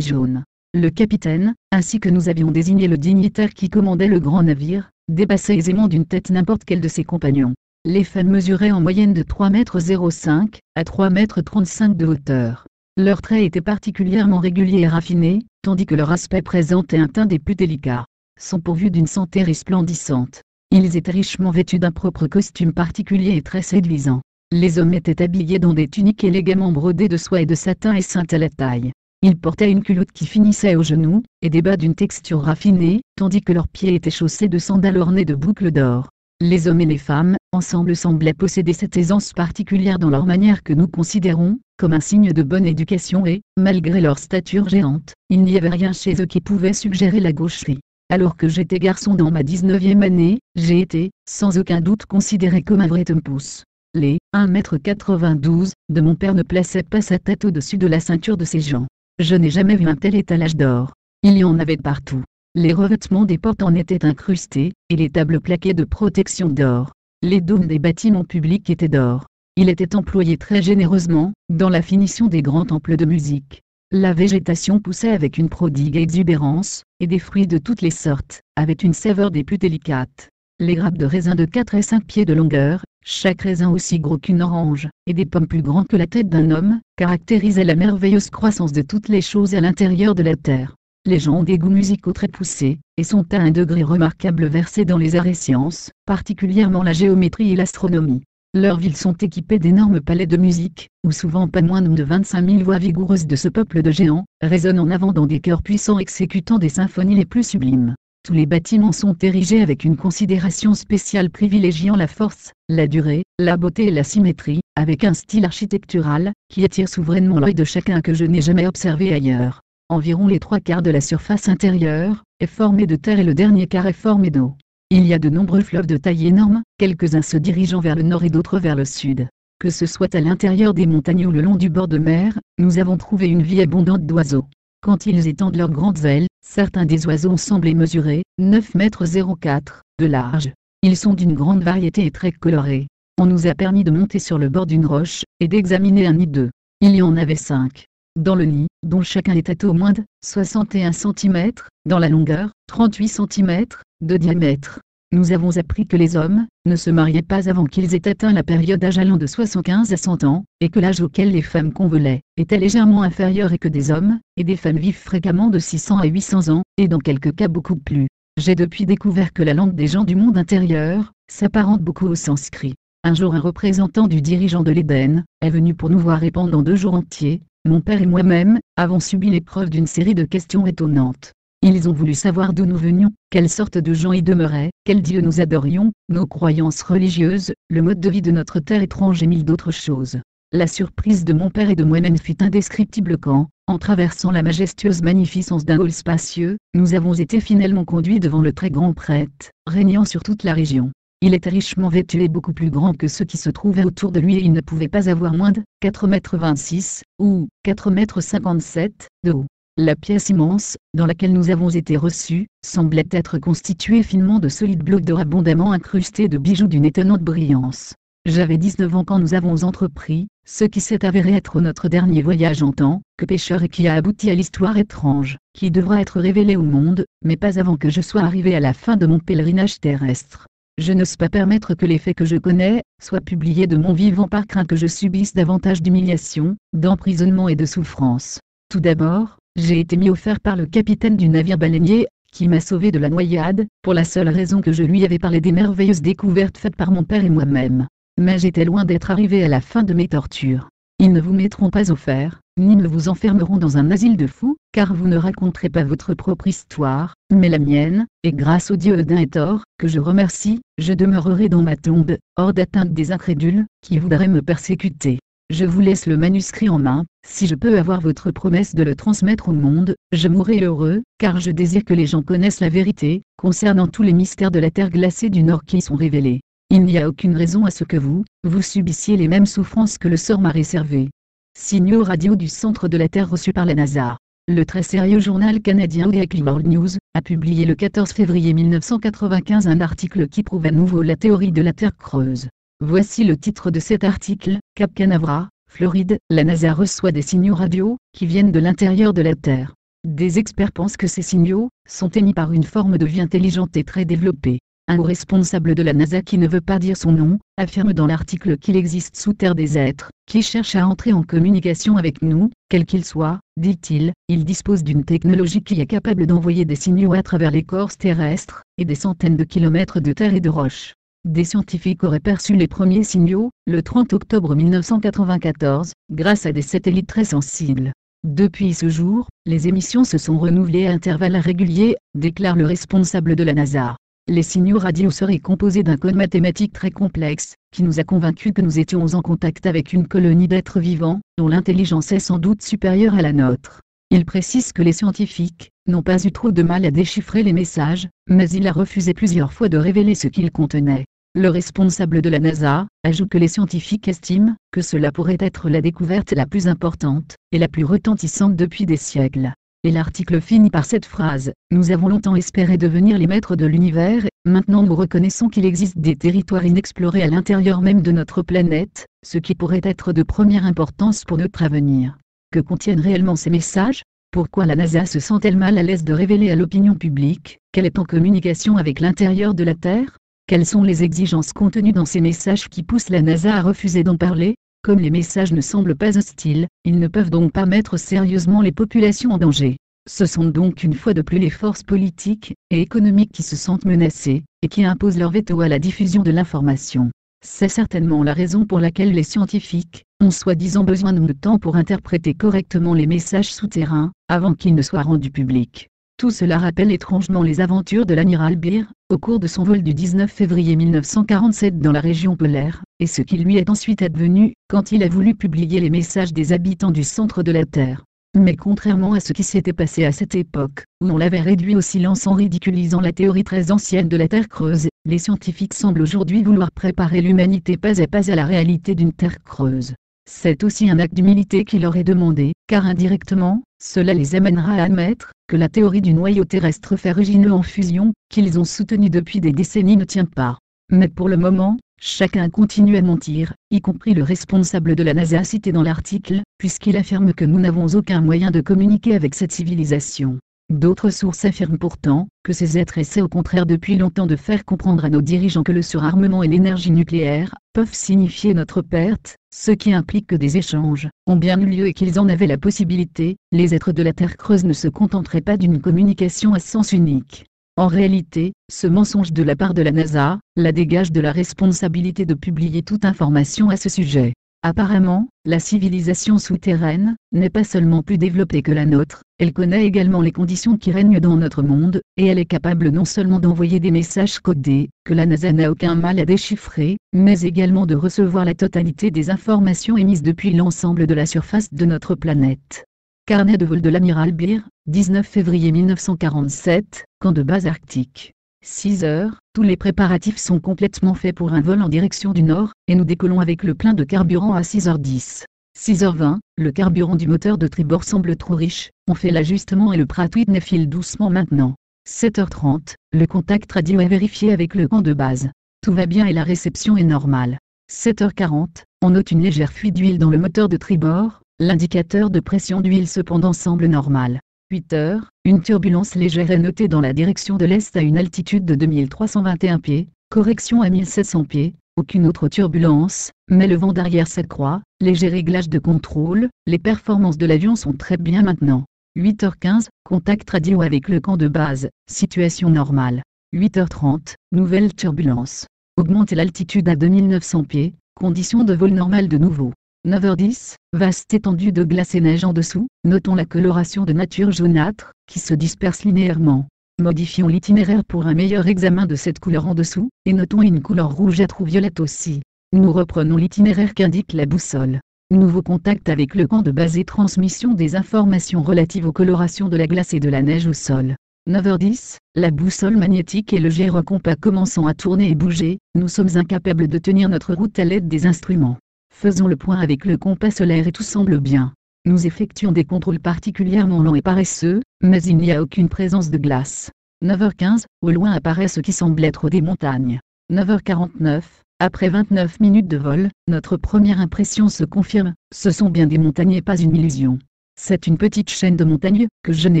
Speaker 2: jaunes. Le capitaine, ainsi que nous avions désigné le dignitaire qui commandait le grand navire, dépassait aisément d'une tête n'importe quel de ses compagnons. Les femmes mesuraient en moyenne de 3,05 m à 3,35 m de hauteur. Leurs traits étaient particulièrement réguliers et raffinés, tandis que leur aspect présentait un teint des plus délicats. Sont pourvus d'une santé resplendissante. Ils étaient richement vêtus d'un propre costume particulier et très séduisant. Les hommes étaient habillés dans des tuniques élégamment brodées de soie et de satin et ceintes à la taille. Ils portaient une culotte qui finissait aux genoux, et des bas d'une texture raffinée, tandis que leurs pieds étaient chaussés de sandales ornées de boucles d'or. Les hommes et les femmes, ensemble semblaient posséder cette aisance particulière dans leur manière que nous considérons, comme un signe de bonne éducation et, malgré leur stature géante, il n'y avait rien chez eux qui pouvait suggérer la gaucherie. Alors que j'étais garçon dans ma 19e année, j'ai été, sans aucun doute considéré comme un vrai tempousse. Les 1,92 m de mon père ne plaçaient pas sa tête au-dessus de la ceinture de ses gens. Je n'ai jamais vu un tel étalage d'or. Il y en avait partout. Les revêtements des portes en étaient incrustés, et les tables plaquées de protection d'or. Les dômes des bâtiments publics étaient d'or. Il était employé très généreusement, dans la finition des grands temples de musique. La végétation poussait avec une prodigue exubérance, et des fruits de toutes les sortes, avaient une saveur des plus délicates. Les grappes de raisin de 4 et 5 pieds de longueur, chaque raisin aussi gros qu'une orange, et des pommes plus grands que la tête d'un homme, caractérisaient la merveilleuse croissance de toutes les choses à l'intérieur de la terre. Les gens ont des goûts musicaux très poussés, et sont à un degré remarquable versés dans les arts et sciences, particulièrement la géométrie et l'astronomie. Leurs villes sont équipées d'énormes palais de musique, où souvent pas moins de 25 000 voix vigoureuses de ce peuple de géants, résonnent en avant dans des chœurs puissants exécutant des symphonies les plus sublimes. Tous les bâtiments sont érigés avec une considération spéciale privilégiant la force, la durée, la beauté et la symétrie, avec un style architectural, qui attire souverainement l'œil de chacun que je n'ai jamais observé ailleurs. Environ les 3/4 de la surface intérieure, est formée de terre et le dernier quart est formé d'eau. Il y a de nombreux fleuves de taille énorme, quelques-uns se dirigeant vers le nord et d'autres vers le sud. Que ce soit à l'intérieur des montagnes ou le long du bord de mer, nous avons trouvé une vie abondante d'oiseaux. Quand ils étendent leurs grandes ailes, certains des oiseaux semblaient mesurer 9,04 m de large. Ils sont d'une grande variété et très colorés. On nous a permis de monter sur le bord d'une roche, et d'examiner un nid d'œufs. Il y en avait 5. Dans le nid, dont chacun était au moins de 61 cm, dans la longueur, 38 cm, de diamètre. Nous avons appris que les hommes ne se mariaient pas avant qu'ils aient atteint la période d'âge allant de 75 à 100 ans, et que l'âge auquel les femmes convolaient était légèrement inférieur et que des hommes et des femmes vivent fréquemment de 600 à 800 ans, et dans quelques cas beaucoup plus. J'ai depuis découvert que la langue des gens du monde intérieur s'apparente beaucoup au sanskrit. Un jour un représentant du dirigeant de l'Éden est venu pour nous voir et pendant 2 jours entiers, mon père et moi-même avons subi l'épreuve d'une série de questions étonnantes. Ils ont voulu savoir d'où nous venions, quelle sorte de gens y demeuraient, quel Dieu nous adorions, nos croyances religieuses, le mode de vie de notre terre étrange et mille d'autres choses. La surprise de mon père et de moi-même fut indescriptible quand, en traversant la majestueuse magnificence d'un hall spacieux, nous avons été finalement conduits devant le très grand prêtre, régnant sur toute la région. Il était richement vêtu et beaucoup plus grand que ceux qui se trouvaient autour de lui et il ne pouvait pas avoir moins de 4,26 m ou 4,57 m de haut. La pièce immense, dans laquelle nous avons été reçus, semblait être constituée finement de solides blocs d'or abondamment incrustés de bijoux d'une étonnante brillance. J'avais 19 ans quand nous avons entrepris, ce qui s'est avéré être notre dernier voyage en tant que pêcheur et qui a abouti à l'histoire étrange, qui devra être révélée au monde, mais pas avant que je sois arrivé à la fin de mon pèlerinage terrestre. Je n'ose pas permettre que les faits que je connais soient publiés de mon vivant par crainte que je subisse davantage d'humiliation, d'emprisonnement et de souffrance. Tout d'abord, j'ai été mis au fer par le capitaine du navire baleinier, qui m'a sauvé de la noyade, pour la seule raison que je lui avais parlé des merveilleuses découvertes faites par mon père et moi-même. Mais j'étais loin d'être arrivé à la fin de mes tortures. Ils ne vous mettront pas au fer, ni ne vous enfermeront dans un asile de fous, car vous ne raconterez pas votre propre histoire, mais la mienne, et grâce au Dieu d'un et tort, que je remercie, je demeurerai dans ma tombe, hors d'atteinte des incrédules, qui voudraient me persécuter. Je vous laisse le manuscrit en main, si je peux avoir votre promesse de le transmettre au monde, je mourrai heureux, car je désire que les gens connaissent la vérité, concernant tous les mystères de la terre glacée du Nord qui y sont révélés. Il n'y a aucune raison à ce que vous subissiez les mêmes souffrances que le sort m'a réservé. Signaux radio du centre de la Terre reçu par la NASA. Le très sérieux journal canadien Weekly World News a publié le 14 février 1995 un article qui prouve à nouveau la théorie de la Terre creuse. Voici le titre de cet article: Cap Canaveral, Floride, la NASA reçoit des signaux radio qui viennent de l'intérieur de la Terre. Des experts pensent que ces signaux sont émis par une forme de vie intelligente et très développée. Un haut responsable de la NASA qui ne veut pas dire son nom, affirme dans l'article qu'il existe sous terre des êtres qui cherchent à entrer en communication avec nous, quels qu'ils soient, dit-il. Il dispose d'une technologie qui est capable d'envoyer des signaux à travers l'écorce terrestre, et des centaines de kilomètres de terre et de roches. Des scientifiques auraient perçu les premiers signaux, le 30 octobre 1994, grâce à des satellites très sensibles. Depuis ce jour, les émissions se sont renouvelées à intervalles réguliers, déclare le responsable de la NASA. Les signaux radio seraient composés d'un code mathématique très complexe, qui nous a convaincus que nous étions en contact avec une colonie d'êtres vivants, dont l'intelligence est sans doute supérieure à la nôtre. Il précise que les scientifiques n'ont pas eu trop de mal à déchiffrer les messages, mais il a refusé plusieurs fois de révéler ce qu'ils contenaient. Le responsable de la NASA ajoute que les scientifiques estiment que cela pourrait être la découverte la plus importante et la plus retentissante depuis des siècles. Et l'article finit par cette phrase: nous avons longtemps espéré devenir les maîtres de l'univers, maintenant nous reconnaissons qu'il existe des territoires inexplorés à l'intérieur même de notre planète, ce qui pourrait être de première importance pour notre avenir. Que contiennent réellement ces messages? Pourquoi la NASA se sent-elle mal à l'aise de révéler à l'opinion publique qu'elle est en communication avec l'intérieur de la Terre? Quelles sont les exigences contenues dans ces messages qui poussent la NASA à refuser d'en parler? Comme les messages ne semblent pas hostiles, ils ne peuvent donc pas mettre sérieusement les populations en danger. Ce sont donc une fois de plus les forces politiques et économiques qui se sentent menacées, et qui imposent leur veto à la diffusion de l'information. C'est certainement la raison pour laquelle les scientifiques ont soi-disant besoin de temps pour interpréter correctement les messages souterrains, avant qu'ils ne soient rendus publics. Tout cela rappelle étrangement les aventures de l'amiral Beer, au cours de son vol du 19 février 1947 dans la région polaire, et ce qui lui est ensuite advenu, quand il a voulu publier les messages des habitants du centre de la Terre. Mais contrairement à ce qui s'était passé à cette époque, où on l'avait réduit au silence en ridiculisant la théorie très ancienne de la Terre creuse, les scientifiques semblent aujourd'hui vouloir préparer l'humanité pas à pas à la réalité d'une Terre creuse. C'est aussi un acte d'humilité qui leur est demandé, car indirectement, cela les amènera à admettre que la théorie du noyau terrestre ferrugineux en fusion, qu'ils ont soutenue depuis des décennies, ne tient pas. Mais pour le moment, chacun continue à mentir, y compris le responsable de la NASA cité dans l'article, puisqu'il affirme que nous n'avons aucun moyen de communiquer avec cette civilisation. D'autres sources affirment pourtant que ces êtres essaient au contraire depuis longtemps de faire comprendre à nos dirigeants que le surarmement et l'énergie nucléaire peuvent signifier notre perte, ce qui implique que des échanges ont bien eu lieu et qu'ils en avaient la possibilité. Les êtres de la Terre creuse ne se contenteraient pas d'une communication à sens unique. En réalité, ce mensonge de la part de la NASA la dégage de la responsabilité de publier toute information à ce sujet. Apparemment, la civilisation souterraine n'est pas seulement plus développée que la nôtre, elle connaît également les conditions qui règnent dans notre monde, et elle est capable non seulement d'envoyer des messages codés, que la NASA n'a aucun mal à déchiffrer, mais également de recevoir la totalité des informations émises depuis l'ensemble de la surface de notre planète. Carnet de vol de l'amiral Beer, 19 février 1947, camp de base arctique. 6 heures, tous les préparatifs sont complètement faits pour un vol en direction du nord, et nous décollons avec le plein de carburant à 6h10. 6h20, le carburant du moteur de tribord semble trop riche, on fait l'ajustement et le Pratt Whitney file doucement maintenant. 7h30, le contact radio est vérifié avec le camp de base. Tout va bien et la réception est normale. 7h40, on note une légère fuite d'huile dans le moteur de tribord, l'indicateur de pression d'huile cependant semble normal. 8 heures, une turbulence légère est notée dans la direction de l'est à une altitude de 2321 pieds, correction à 1700 pieds, aucune autre turbulence, mais le vent d'arrière s'accroît, léger réglage de contrôle, les performances de l'avion sont très bien maintenant. 8h15, contact radio avec le camp de base, situation normale. 8h30, nouvelle turbulence. Augmentez l'altitude à 2900 pieds, conditions de vol normales de nouveau. 9h10, vaste étendue de glace et neige en dessous, notons la coloration de nature jaunâtre, qui se disperse linéairement. Modifions l'itinéraire pour un meilleur examen de cette couleur en dessous, et notons une couleur rougeâtre ou violette aussi. Nous reprenons l'itinéraire qu'indique la boussole. Nouveau contact avec le camp de base et transmission des informations relatives aux colorations de la glace et de la neige au sol. 9h10, la boussole magnétique et le gyrocompas commençant à tourner et bouger, nous sommes incapables de tenir notre route à l'aide des instruments. Faisons le point avec le compas solaire et tout semble bien. Nous effectuons des contrôles particulièrement lents et paresseux, mais il n'y a aucune présence de glace. 9h15, au loin apparaissent ce qui semble être des montagnes. 9h49, après 29 minutes de vol, notre première impression se confirme, ce sont bien des montagnes et pas une illusion. C'est une petite chaîne de montagnes, que je n'ai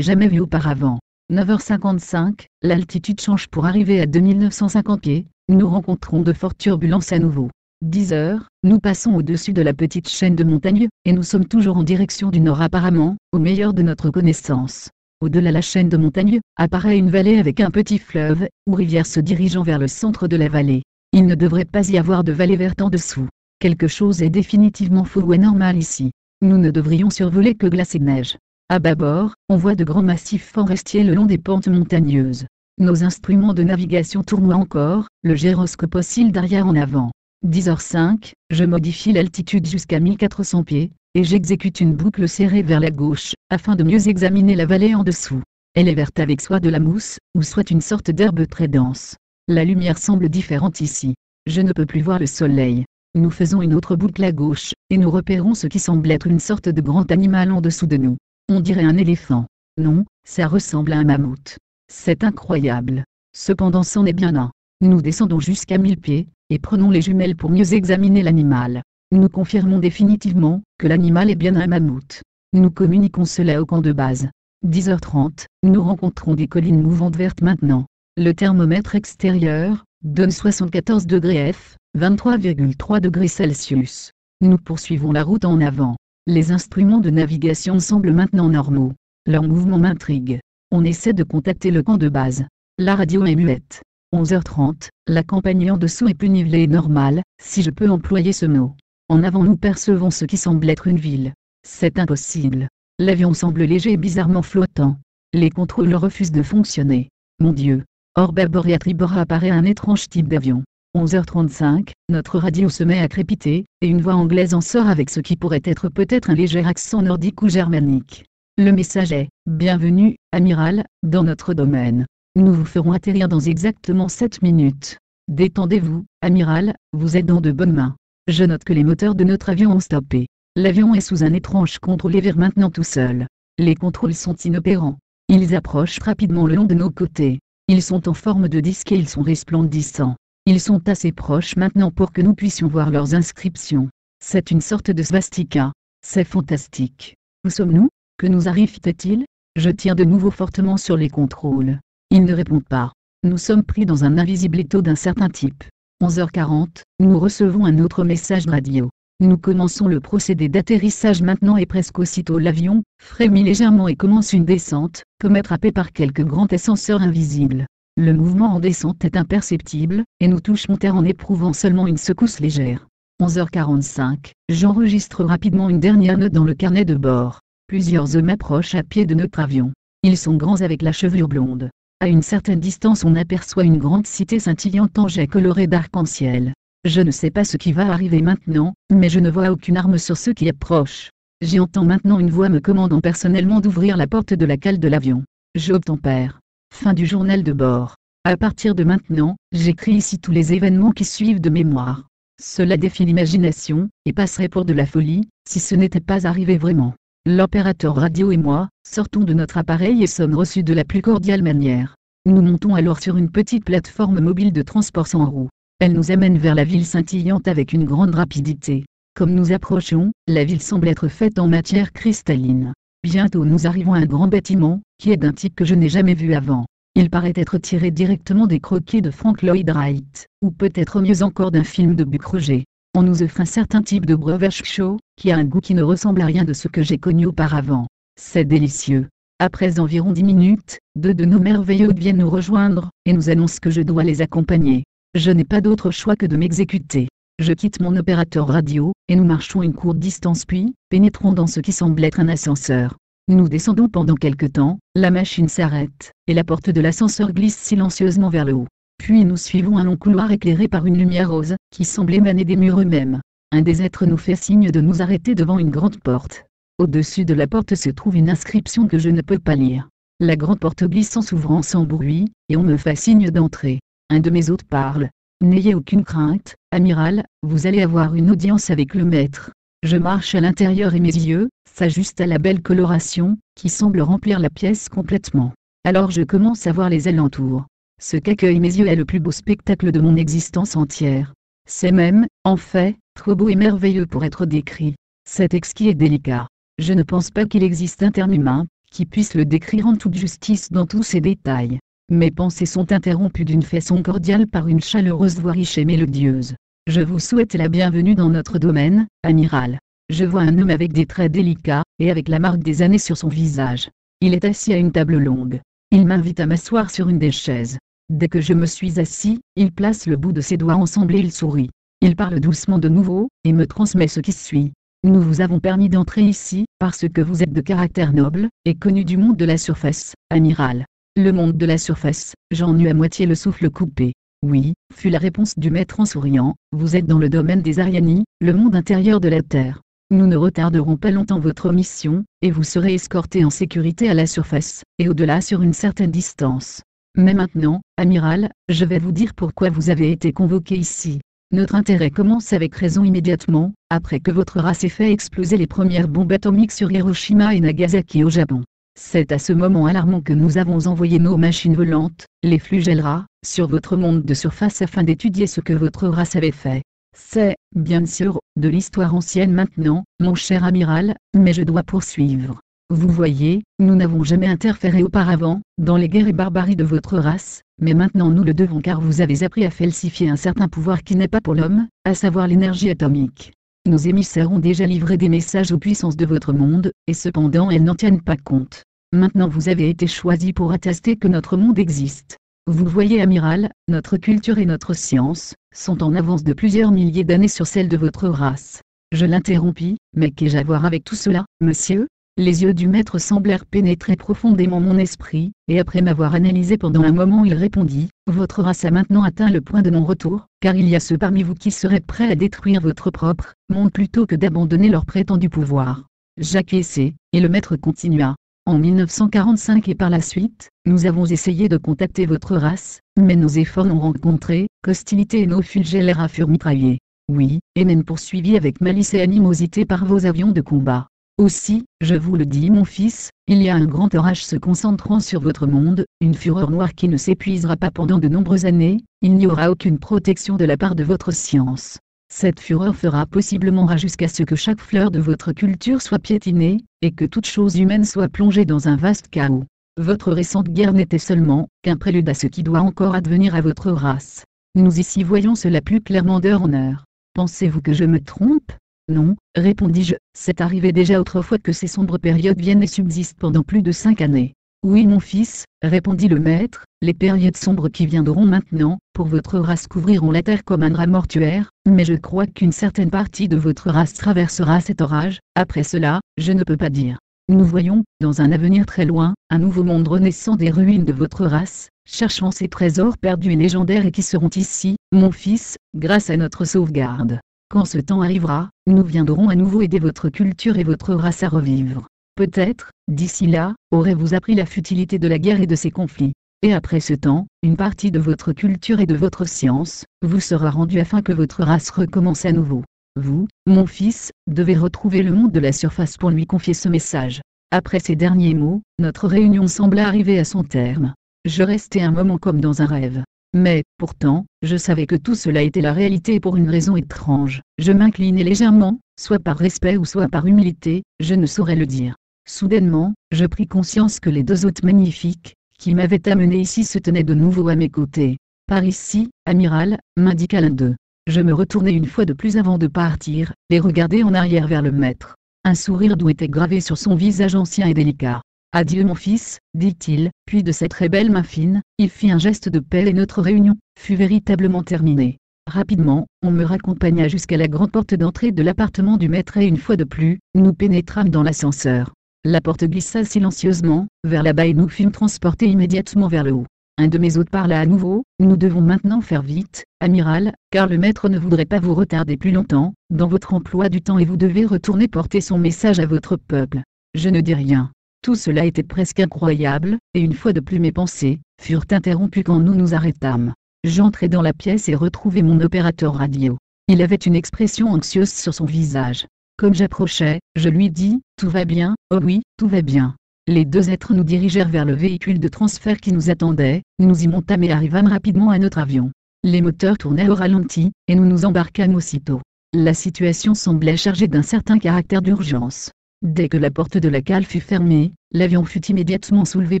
Speaker 2: jamais vue auparavant. 9h55, l'altitude change pour arriver à 2950 pieds, nous rencontrons de fortes turbulences à nouveau. 10h, nous passons au-dessus de la petite chaîne de montagnes, et nous sommes toujours en direction du nord apparemment, au meilleur de notre connaissance. Au-delà de la chaîne de montagnes, apparaît une vallée avec un petit fleuve, ou rivière se dirigeant vers le centre de la vallée. Il ne devrait pas y avoir de vallée verte en dessous. Quelque chose est définitivement faux ou anormal ici. Nous ne devrions survoler que glace et neige. À bâbord, on voit de grands massifs forestiers le long des pentes montagneuses. Nos instruments de navigation tournoient encore, le gyroscope oscille d'arrière en avant. 10h05, je modifie l'altitude jusqu'à 1400 pieds, et j'exécute une boucle serrée vers la gauche, afin de mieux examiner la vallée en dessous. Elle est verte avec soit de la mousse, ou soit une sorte d'herbe très dense. La lumière semble différente ici. Je ne peux plus voir le soleil. Nous faisons une autre boucle à gauche, et nous repérons ce qui semble être une sorte de grand animal en dessous de nous. On dirait un éléphant. Non, ça ressemble à un mammouth. C'est incroyable. Cependant c'en est bien un. Nous descendons jusqu'à 1000 pieds, et prenons les jumelles pour mieux examiner l'animal. Nous confirmons définitivement que l'animal est bien un mammouth. Nous communiquons cela au camp de base. 10h30, nous rencontrons des collines mouvantes vertes maintenant. Le thermomètre extérieur donne 74 degrés F, 23,3 degrés Celsius. Nous poursuivons la route en avant. Les instruments de navigation semblent maintenant normaux. Leur mouvement m'intrigue. On essaie de contacter le camp de base. La radio est muette. 11h30, la campagne en dessous est plus nivelée et normale, si je peux employer ce mot. En avant nous percevons ce qui semble être une ville. C'est impossible. L'avion semble léger et bizarrement flottant. Les contrôles refusent de fonctionner. Mon Dieu. Hors bâbord et à tribord apparaît un étrange type d'avion. 11h35, notre radio se met à crépiter, et une voix anglaise en sort avec ce qui pourrait être peut-être un léger accent nordique ou germanique. Le message est « Bienvenue, amiral, dans notre domaine. Nous vous ferons atterrir dans exactement 7 minutes. Détendez-vous, amiral, vous êtes dans de bonnes mains. Je note que les moteurs de notre avion ont stoppé. L'avion est sous un étrange contrôle et vire maintenant tout seul. Les contrôles sont inopérants. Ils approchent rapidement le long de nos côtés. Ils sont en forme de disque et ils sont resplendissants. Ils sont assez proches maintenant pour que nous puissions voir leurs inscriptions. C'est une sorte de svastika. C'est fantastique. Où sommes-nous? Que nous arrive-t-il? Je tire de nouveau fortement sur les contrôles. Ils ne répondent pas. Nous sommes pris dans un invisible étau d'un certain type. 11h40, nous recevons un autre message radio. Nous commençons le procédé d'atterrissage maintenant et presque aussitôt l'avion frémit légèrement et commence une descente, comme attrapé par quelque grand ascenseur invisible. Le mouvement en descente est imperceptible, et nous touchons terre en éprouvant seulement une secousse légère. 11h45, j'enregistre rapidement une dernière note dans le carnet de bord. Plusieurs hommes approchent à pied de notre avion. Ils sont grands avec la chevelure blonde. À une certaine distance on aperçoit une grande cité scintillante en jets colorés d'arc-en-ciel. Je ne sais pas ce qui va arriver maintenant, mais je ne vois aucune arme sur ceux qui approchent. J'entends maintenant une voix me commandant personnellement d'ouvrir la porte de la cale de l'avion. J'obtempère. Fin du journal de bord. À partir de maintenant, j'écris ici tous les événements qui suivent de mémoire. Cela défie l'imagination, et passerait pour de la folie, si ce n'était pas arrivé vraiment. L'opérateur radio et moi, sortons de notre appareil et sommes reçus de la plus cordiale manière. Nous montons alors sur une petite plateforme mobile de transport sans roues. Elle nous amène vers la ville scintillante avec une grande rapidité. Comme nous approchons, la ville semble être faite en matière cristalline. Bientôt nous arrivons à un grand bâtiment, qui est d'un type que je n'ai jamais vu avant. Il paraît être tiré directement des croquis de Frank Lloyd Wright, ou peut-être mieux encore d'un film de Buck-Roger. On nous offre un certain type de breuvage chaud, qui a un goût qui ne ressemble à rien de ce que j'ai connu auparavant. C'est délicieux. Après environ 10 minutes, deux de nos merveilleux hôtes viennent nous rejoindre, et nous annoncent que je dois les accompagner. Je n'ai pas d'autre choix que de m'exécuter. Je quitte mon opérateur radio, et nous marchons une courte distance puis, pénétrons dans ce qui semble être un ascenseur. Nous descendons pendant quelque temps, la machine s'arrête, et la porte de l'ascenseur glisse silencieusement vers le haut. Puis nous suivons un long couloir éclairé par une lumière rose, qui semble émaner des murs eux-mêmes. Un des êtres nous fait signe de nous arrêter devant une grande porte. Au-dessus de la porte se trouve une inscription que je ne peux pas lire. La grande porte glisse en s'ouvrant sans bruit, et on me fait signe d'entrer. Un de mes hôtes parle. N'ayez aucune crainte, amiral, vous allez avoir une audience avec le maître. Je marche à l'intérieur et mes yeux s'ajustent à la belle coloration, qui semble remplir la pièce complètement. Alors je commence à voir les alentours. Ce qu'accueille mes yeux est le plus beau spectacle de mon existence entière. C'est même, en fait, trop beau et merveilleux pour être décrit. C'est exquis et délicat. Je ne pense pas qu'il existe un terme humain qui puisse le décrire en toute justice dans tous ses détails. Mes pensées sont interrompues d'une façon cordiale par une chaleureuse voix riche et mélodieuse. Je vous souhaite la bienvenue dans notre domaine, amiral. Je vois un homme avec des traits délicats, et avec la marque des années sur son visage. Il est assis à une table longue. Il m'invite à m'asseoir sur une des chaises. Dès que je me suis assis, il place le bout de ses doigts ensemble et il sourit. Il parle doucement de nouveau, et me transmet ce qui suit. Nous vous avons permis d'entrer ici, parce que vous êtes de caractère noble, et connu du monde de la surface, amiral. Le monde de la surface, j'en eus à moitié le souffle coupé. Oui, fut la réponse du maître en souriant, vous êtes dans le domaine des Ariani, le monde intérieur de la Terre. Nous ne retarderons pas longtemps votre mission, et vous serez escorté en sécurité à la surface, et au-delà sur une certaine distance. Mais maintenant, amiral, je vais vous dire pourquoi vous avez été convoqué ici. Notre intérêt commence avec raison immédiatement, après que votre race ait fait exploser les premières bombes atomiques sur Hiroshima et Nagasaki au Japon. C'est à ce moment alarmant que nous avons envoyé nos machines volantes, les Flugellera, sur votre monde de surface afin d'étudier ce que votre race avait fait. C'est, bien sûr, de l'histoire ancienne maintenant, mon cher amiral, mais je dois poursuivre. Vous voyez, nous n'avons jamais interféré auparavant, dans les guerres et barbaries de votre race, mais maintenant nous le devons car vous avez appris à falsifier un certain pouvoir qui n'est pas pour l'homme, à savoir l'énergie atomique. Nos émissaires ont déjà livré des messages aux puissances de votre monde, et cependant elles n'en tiennent pas compte. Maintenant vous avez été choisi pour attester que notre monde existe. Vous voyez amiral, notre culture et notre science, sont en avance de plusieurs milliers d'années sur celle de votre race. Je l'interrompis, mais qu'ai-je à voir avec tout cela, monsieur ? Les yeux du maître semblèrent pénétrer profondément mon esprit, et après m'avoir analysé pendant un moment il répondit, votre race a maintenant atteint le point de non-retour, car il y a ceux parmi vous qui seraient prêts à détruire votre propre monde plutôt que d'abandonner leur prétendu pouvoir. J'acquiesçai, et le maître continua. En 1945 et par la suite, nous avons essayé de contacter votre race, mais nos efforts n'ont rencontré qu'hostilité et nos Fulgellera furent mitraillés. Oui, et même poursuivis avec malice et animosité par vos avions de combat. Aussi, je vous le dis mon fils, il y a un grand orage se concentrant sur votre monde, une fureur noire qui ne s'épuisera pas pendant de nombreuses années, il n'y aura aucune protection de la part de votre science. Cette fureur fera possiblement rage jusqu'à ce que chaque fleur de votre culture soit piétinée, et que toute chose humaine soit plongée dans un vaste chaos. Votre récente guerre n'était seulement qu'un prélude à ce qui doit encore advenir à votre race. Nous ici voyons cela plus clairement d'heure en heure. Pensez-vous que je me trompe ? Non, répondis-je, c'est arrivé déjà autrefois que ces sombres périodes viennent et subsistent pendant plus de 5 années. Oui mon fils, répondit le maître, les périodes sombres qui viendront maintenant, pour votre race couvriront la terre comme un drap mortuaire, mais je crois qu'une certaine partie de votre race traversera cet orage, après cela, je ne peux pas dire. Nous voyons, dans un avenir très loin, un nouveau monde renaissant des ruines de votre race, cherchant ces trésors perdus et légendaires et qui seront ici, mon fils, grâce à notre sauvegarde. Quand ce temps arrivera, nous viendrons à nouveau aider votre culture et votre race à revivre. Peut-être, d'ici là, aurez-vous appris la futilité de la guerre et de ses conflits. Et après ce temps, une partie de votre culture et de votre science, vous sera rendue afin que votre race recommence à nouveau. Vous, mon fils, devez retrouver le monde de la surface pour lui confier ce message. Après ces derniers mots, notre réunion sembla arriver à son terme. Je restai un moment comme dans un rêve. Mais, pourtant, je savais que tout cela était la réalité et pour une raison étrange. Je m'inclinai légèrement, soit par respect ou soit par humilité, je ne saurais le dire. Soudainement, je pris conscience que les deux hôtes magnifiques, qui m'avaient amené ici se tenaient de nouveau à mes côtés. Par ici, amiral, m'indiqua l'un d'eux. Je me retournai une fois de plus avant de partir, et regardai en arrière vers le maître. Un sourire doux était gravé sur son visage ancien et délicat. Adieu mon fils, dit-il, puis de cette très belle main fine, il fit un geste de paix et notre réunion fut véritablement terminée. Rapidement, on me raccompagna jusqu'à la grande porte d'entrée de l'appartement du maître et une fois de plus, nous pénétrâmes dans l'ascenseur. La porte glissa silencieusement vers là-bas et nous fûmes transportés immédiatement vers le haut. Un de mes hôtes parla à nouveau, nous devons maintenant faire vite, amiral, car le maître ne voudrait pas vous retarder plus longtemps, dans votre emploi du temps et vous devez retourner porter son message à votre peuple. Je ne dis rien. Tout cela était presque incroyable, et une fois de plus mes pensées furent interrompues quand nous nous arrêtâmes. J'entrai dans la pièce et retrouvai mon opérateur radio. Il avait une expression anxieuse sur son visage. Comme j'approchais, je lui dis « Tout va bien ?»« Oh oui, tout va bien. » Les deux êtres nous dirigèrent vers le véhicule de transfert qui nous attendait, nous y montâmes et arrivâmes rapidement à notre avion. Les moteurs tournaient au ralenti, et nous nous embarquâmes aussitôt. La situation semblait chargée d'un certain caractère d'urgence. Dès que la porte de la cale fut fermée, l'avion fut immédiatement soulevé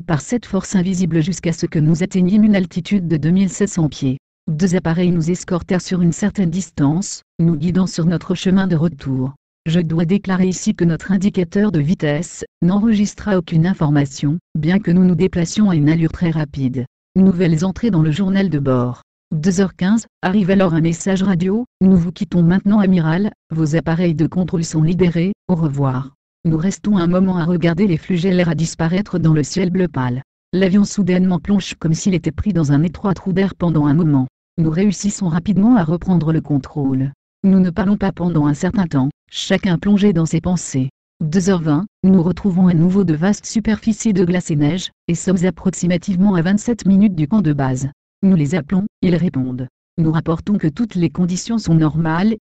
Speaker 2: par cette force invisible jusqu'à ce que nous atteignîmes une altitude de 2700 pieds. Deux appareils nous escortèrent sur une certaine distance, nous guidant sur notre chemin de retour. Je dois déclarer ici que notre indicateur de vitesse n'enregistra aucune information, bien que nous nous déplacions à une allure très rapide. Nouvelles entrées dans le journal de bord. 2h15, arrive alors un message radio, nous vous quittons maintenant amiral, vos appareils de contrôle sont libérés, au revoir. Nous restons un moment à regarder les flugelaires disparaître dans le ciel bleu pâle. L'avion soudainement plonge comme s'il était pris dans un étroit trou d'air pendant un moment. Nous réussissons rapidement à reprendre le contrôle. Nous ne parlons pas pendant un certain temps, chacun plongé dans ses pensées. 2h20, nous retrouvons à nouveau de vastes superficies de glace et neige, et sommes approximativement à 27 minutes du camp de base. Nous les appelons, ils répondent. Nous rapportons que toutes les conditions sont normales.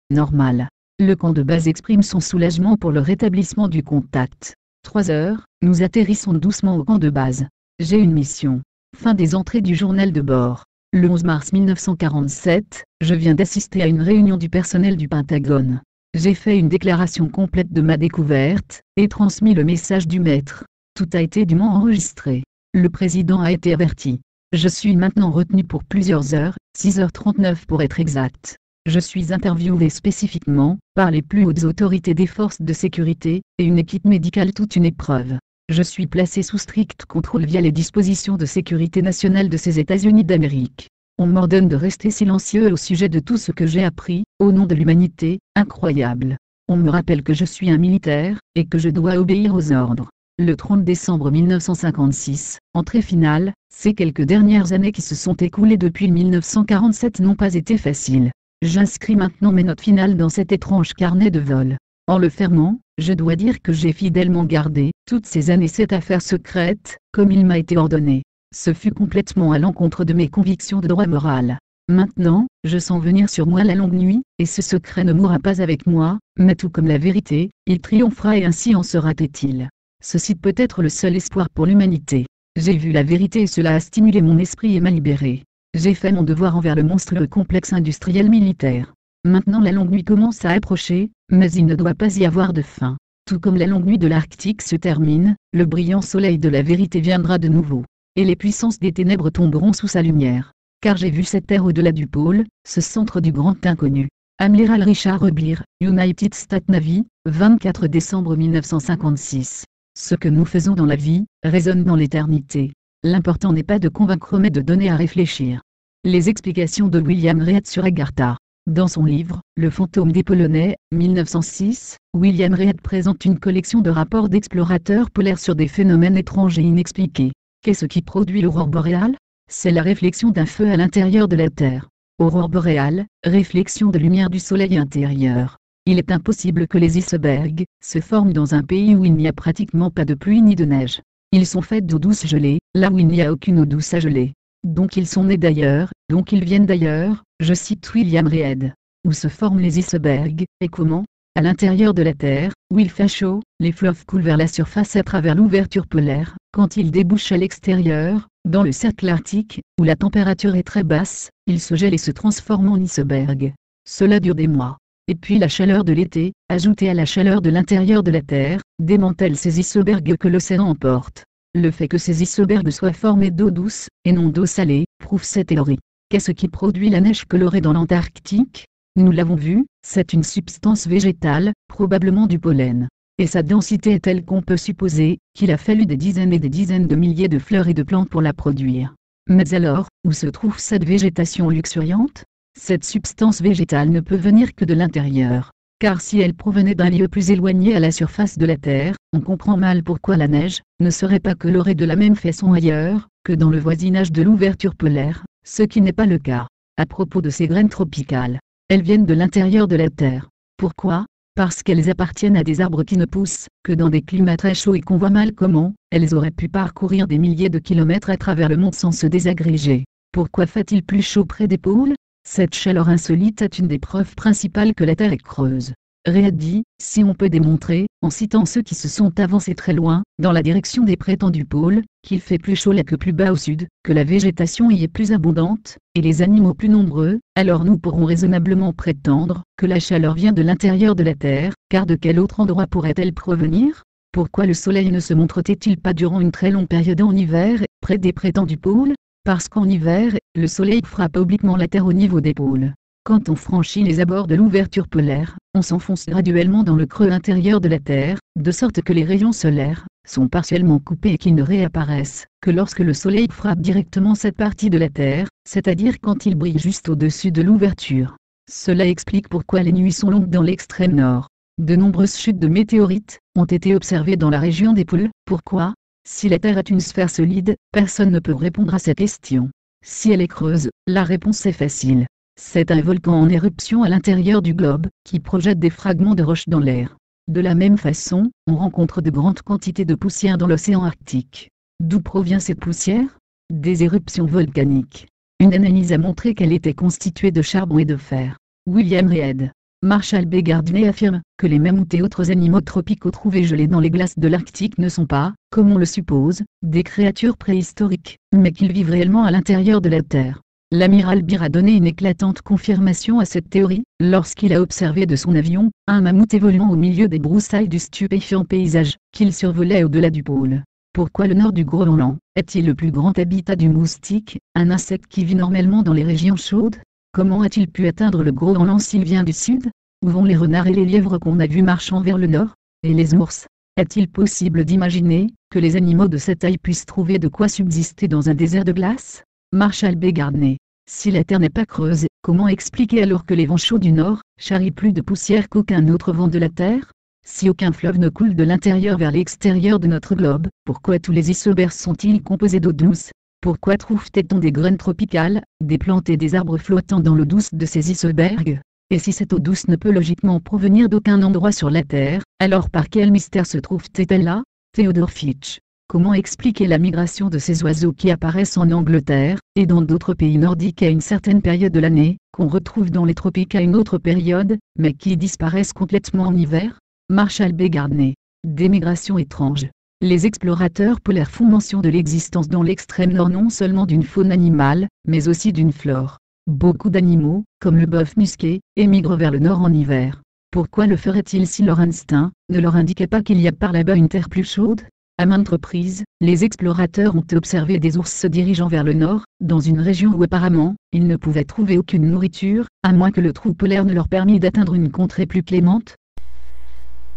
Speaker 2: Le camp de base exprime son soulagement pour le rétablissement du contact. 3h, nous atterrissons doucement au camp de base. J'ai une mission. Fin des entrées du journal de bord. Le 11 mars 1947, je viens d'assister à une réunion du personnel du Pentagone. J'ai fait une déclaration complète de ma découverte, et transmis le message du maître. Tout a été dûment enregistré. Le président a été averti. Je suis maintenant retenu pour plusieurs heures, 6h39 pour être exact. Je suis interviewé spécifiquement, par les plus hautes autorités des forces de sécurité, et une équipe médicale toute une épreuve. Je suis placé sous strict contrôle via les dispositions de sécurité nationale de ces États-Unis d'Amérique. On m'ordonne de rester silencieux au sujet de tout ce que j'ai appris, au nom de l'humanité, incroyable. On me rappelle que je suis un militaire, et que je dois obéir aux ordres. Le 30 décembre 1956, entrée finale, ces quelques dernières années qui se sont écoulées depuis 1947 n'ont pas été faciles. J'inscris maintenant mes notes finales dans cet étrange carnet de vol. En le fermant, je dois dire que j'ai fidèlement gardé, toutes ces années cette affaire secrète, comme il m'a été ordonné. Ce fut complètement à l'encontre de mes convictions de droit moral. Maintenant, je sens venir sur moi la longue nuit, et ce secret ne mourra pas avec moi, mais tout comme la vérité, il triomphera et ainsi en sera-t-il. Ceci peut être le seul espoir pour l'humanité. J'ai vu la vérité et cela a stimulé mon esprit et m'a libéré. J'ai fait mon devoir envers le monstrueux complexe industriel militaire. Maintenant la longue nuit commence à approcher, mais il ne doit pas y avoir de fin. Tout comme la longue nuit de l'Arctique se termine, le brillant soleil de la vérité viendra de nouveau. Et les puissances des ténèbres tomberont sous sa lumière. Car j'ai vu cette terre au-delà du pôle, ce centre du grand inconnu. Amiral Richard Rebir, United States Navy, 24 décembre 1956. Ce que nous faisons dans la vie, résonne dans l'éternité. L'important n'est pas de convaincre mais de donner à réfléchir. Les explications de William Reid sur Agartha. Dans son livre, Le fantôme des Polonais, 1906, William Reid présente une collection de rapports d'explorateurs polaires sur des phénomènes étranges et inexpliqués. Qu'est-ce qui produit l'aurore boréale? C'est la réflexion d'un feu à l'intérieur de la Terre. Aurore boréale, réflexion de lumière du soleil intérieur. Il est impossible que les icebergs se forment dans un pays où il n'y a pratiquement pas de pluie ni de neige. Ils sont faits d'eau douce gelée, là où il n'y a aucune eau douce à geler. Donc ils sont nés d'ailleurs, donc ils viennent d'ailleurs, je cite William Reid. Où se forment les icebergs, et comment? À l'intérieur de la Terre, où il fait chaud, les fleuves coulent vers la surface à travers l'ouverture polaire. Quand ils débouchent à l'extérieur, dans le cercle arctique, où la température est très basse, ils se gèlent et se transforment en icebergs. Cela dure des mois. Et puis la chaleur de l'été, ajoutée à la chaleur de l'intérieur de la Terre, démantèle ces icebergs que l'océan emporte. Le fait que ces icebergs soient formés d'eau douce, et non d'eau salée, prouve cette théorie. Qu'est-ce qui produit la neige colorée dans l'Antarctique? Nous l'avons vu, c'est une substance végétale, probablement du pollen. et sa densité est telle qu'on peut supposer qu'il a fallu des dizaines et des dizaines de milliers de fleurs et de plantes pour la produire. Mais alors, où se trouve cette végétation luxuriante? Cette substance végétale ne peut venir que de l'intérieur. Car si elle provenait d'un lieu plus éloigné à la surface de la Terre, on comprend mal pourquoi la neige ne serait pas colorée de la même façon ailleurs que dans le voisinage de l'ouverture polaire, ce qui n'est pas le cas. À propos de ces graines tropicales, elles viennent de l'intérieur de la Terre. Pourquoi? Parce qu'elles appartiennent à des arbres qui ne poussent que dans des climats très chauds et qu'on voit mal comment elles auraient pu parcourir des milliers de kilomètres à travers le monde sans se désagréger. Pourquoi fait-il plus chaud près des pôles? Cette chaleur insolite est une des preuves principales que la Terre est creuse. Reid dit, si on peut démontrer, en citant ceux qui se sont avancés très loin, dans la direction des prétendus pôles, qu'il fait plus chaud là que plus bas au sud, que la végétation y est plus abondante, et les animaux plus nombreux, alors nous pourrons raisonnablement prétendre que la chaleur vient de l'intérieur de la Terre, car de quel autre endroit pourrait-elle provenir? Pourquoi le soleil ne se montre-t-il pas durant une très longue période en hiver, près des prétendus pôles? Parce qu'en hiver, le soleil frappe obliquement la Terre au niveau des pôles. Quand on franchit les abords de l'ouverture polaire, on s'enfonce graduellement dans le creux intérieur de la Terre, de sorte que les rayons solaires sont partiellement coupés et qu'ils ne réapparaissent que lorsque le soleil frappe directement cette partie de la Terre, c'est-à-dire quand il brille juste au-dessus de l'ouverture. Cela explique pourquoi les nuits sont longues dans l'extrême nord. De nombreuses chutes de météorites ont été observées dans la région des pôles. Pourquoi? Si la Terre est une sphère solide, personne ne peut répondre à cette question. Si elle est creuse, la réponse est facile. C'est un volcan en éruption à l'intérieur du globe, qui projette des fragments de roches dans l'air. De la même façon, on rencontre de grandes quantités de poussière dans l'océan Arctique. D'où provient cette poussière? Des éruptions volcaniques. Une analyse a montré qu'elle était constituée de charbon et de fer. William Reid. Marshall B. Gardner affirme que les mammouths et autres animaux tropicaux trouvés gelés dans les glaces de l'Arctique ne sont pas, comme on le suppose, des créatures préhistoriques, mais qu'ils vivent réellement à l'intérieur de la Terre. L'amiral Beer a donné une éclatante confirmation à cette théorie, lorsqu'il a observé de son avion, un mammouth évoluant au milieu des broussailles du stupéfiant paysage, qu'il survolait au-delà du pôle. Pourquoi le nord du Groenland est-il le plus grand habitat du moustique, un insecte qui vit normalement dans les régions chaudes? Comment a-t-il pu atteindre le Groenland s'il vient du sud? Où vont les renards et les lièvres qu'on a vus marchant vers le nord? Et les ours? Est-il possible d'imaginer que les animaux de cette taille puissent trouver de quoi subsister dans un désert de glace? Marshall B. Gardner. Si la Terre n'est pas creuse, comment expliquer alors que les vents chauds du nord charrient plus de poussière qu'aucun autre vent de la Terre? Si aucun fleuve ne coule de l'intérieur vers l'extérieur de notre globe, pourquoi tous les icebergs sont-ils composés d'eau douce? Pourquoi trouve-t-on des graines tropicales, des plantes et des arbres flottant dans l'eau douce de ces icebergs? Et si cette eau douce ne peut logiquement provenir d'aucun endroit sur la Terre, alors par quel mystère se trouve-t-elle là? Theodore Fitch. Comment expliquer la migration de ces oiseaux qui apparaissent en Angleterre, et dans d'autres pays nordiques à une certaine période de l'année, qu'on retrouve dans les tropiques à une autre période, mais qui disparaissent complètement en hiver? Marshall B. Gardner. Des migrations étranges. Les explorateurs polaires font mention de l'existence dans l'extrême nord non seulement d'une faune animale, mais aussi d'une flore. Beaucoup d'animaux, comme le bœuf musqué, émigrent vers le nord en hiver. Pourquoi le feraient-ils si leur instinct ne leur indiquait pas qu'il y a par là-bas une terre plus chaude? À maintes reprises, les explorateurs ont observé des ours se dirigeant vers le nord, dans une région où apparemment, ils ne pouvaient trouver aucune nourriture, à moins que le trou polaire ne leur permît d'atteindre une contrée plus clémente.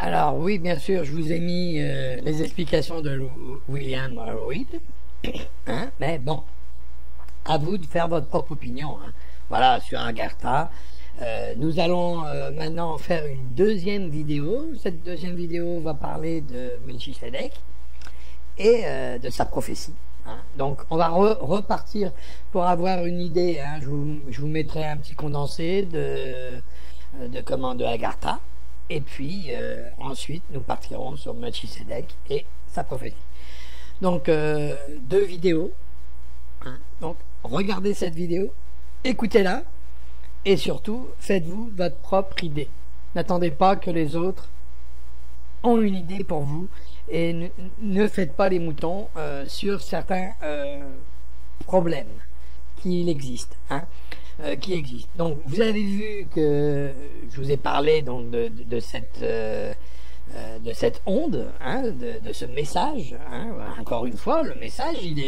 Speaker 1: Alors oui, bien sûr, je vous ai mis les explications de William Reid, hein, mais bon, à vous de faire votre propre opinion, hein. Voilà, sur Agartha. Nous allons maintenant faire une deuxième vidéo. Cette deuxième vidéo va parler de Melchisedec et de sa prophétie, hein. Donc on va repartir pour avoir une idée, hein. Je vous mettrai un petit condensé de Agartha. Et puis, ensuite, nous partirons sur Melchisedec et sa prophétie. Donc, deux vidéos, hein. Donc, regardez cette vidéo, écoutez-la, et surtout, faites-vous votre propre idée. N'attendez pas que les autres ont une idée pour vous, et ne faites pas les moutons sur certains problèmes qui existent, hein. Donc vous avez vu que je vous ai parlé donc de cette onde, hein, de ce message, hein. Encore une fois, le message il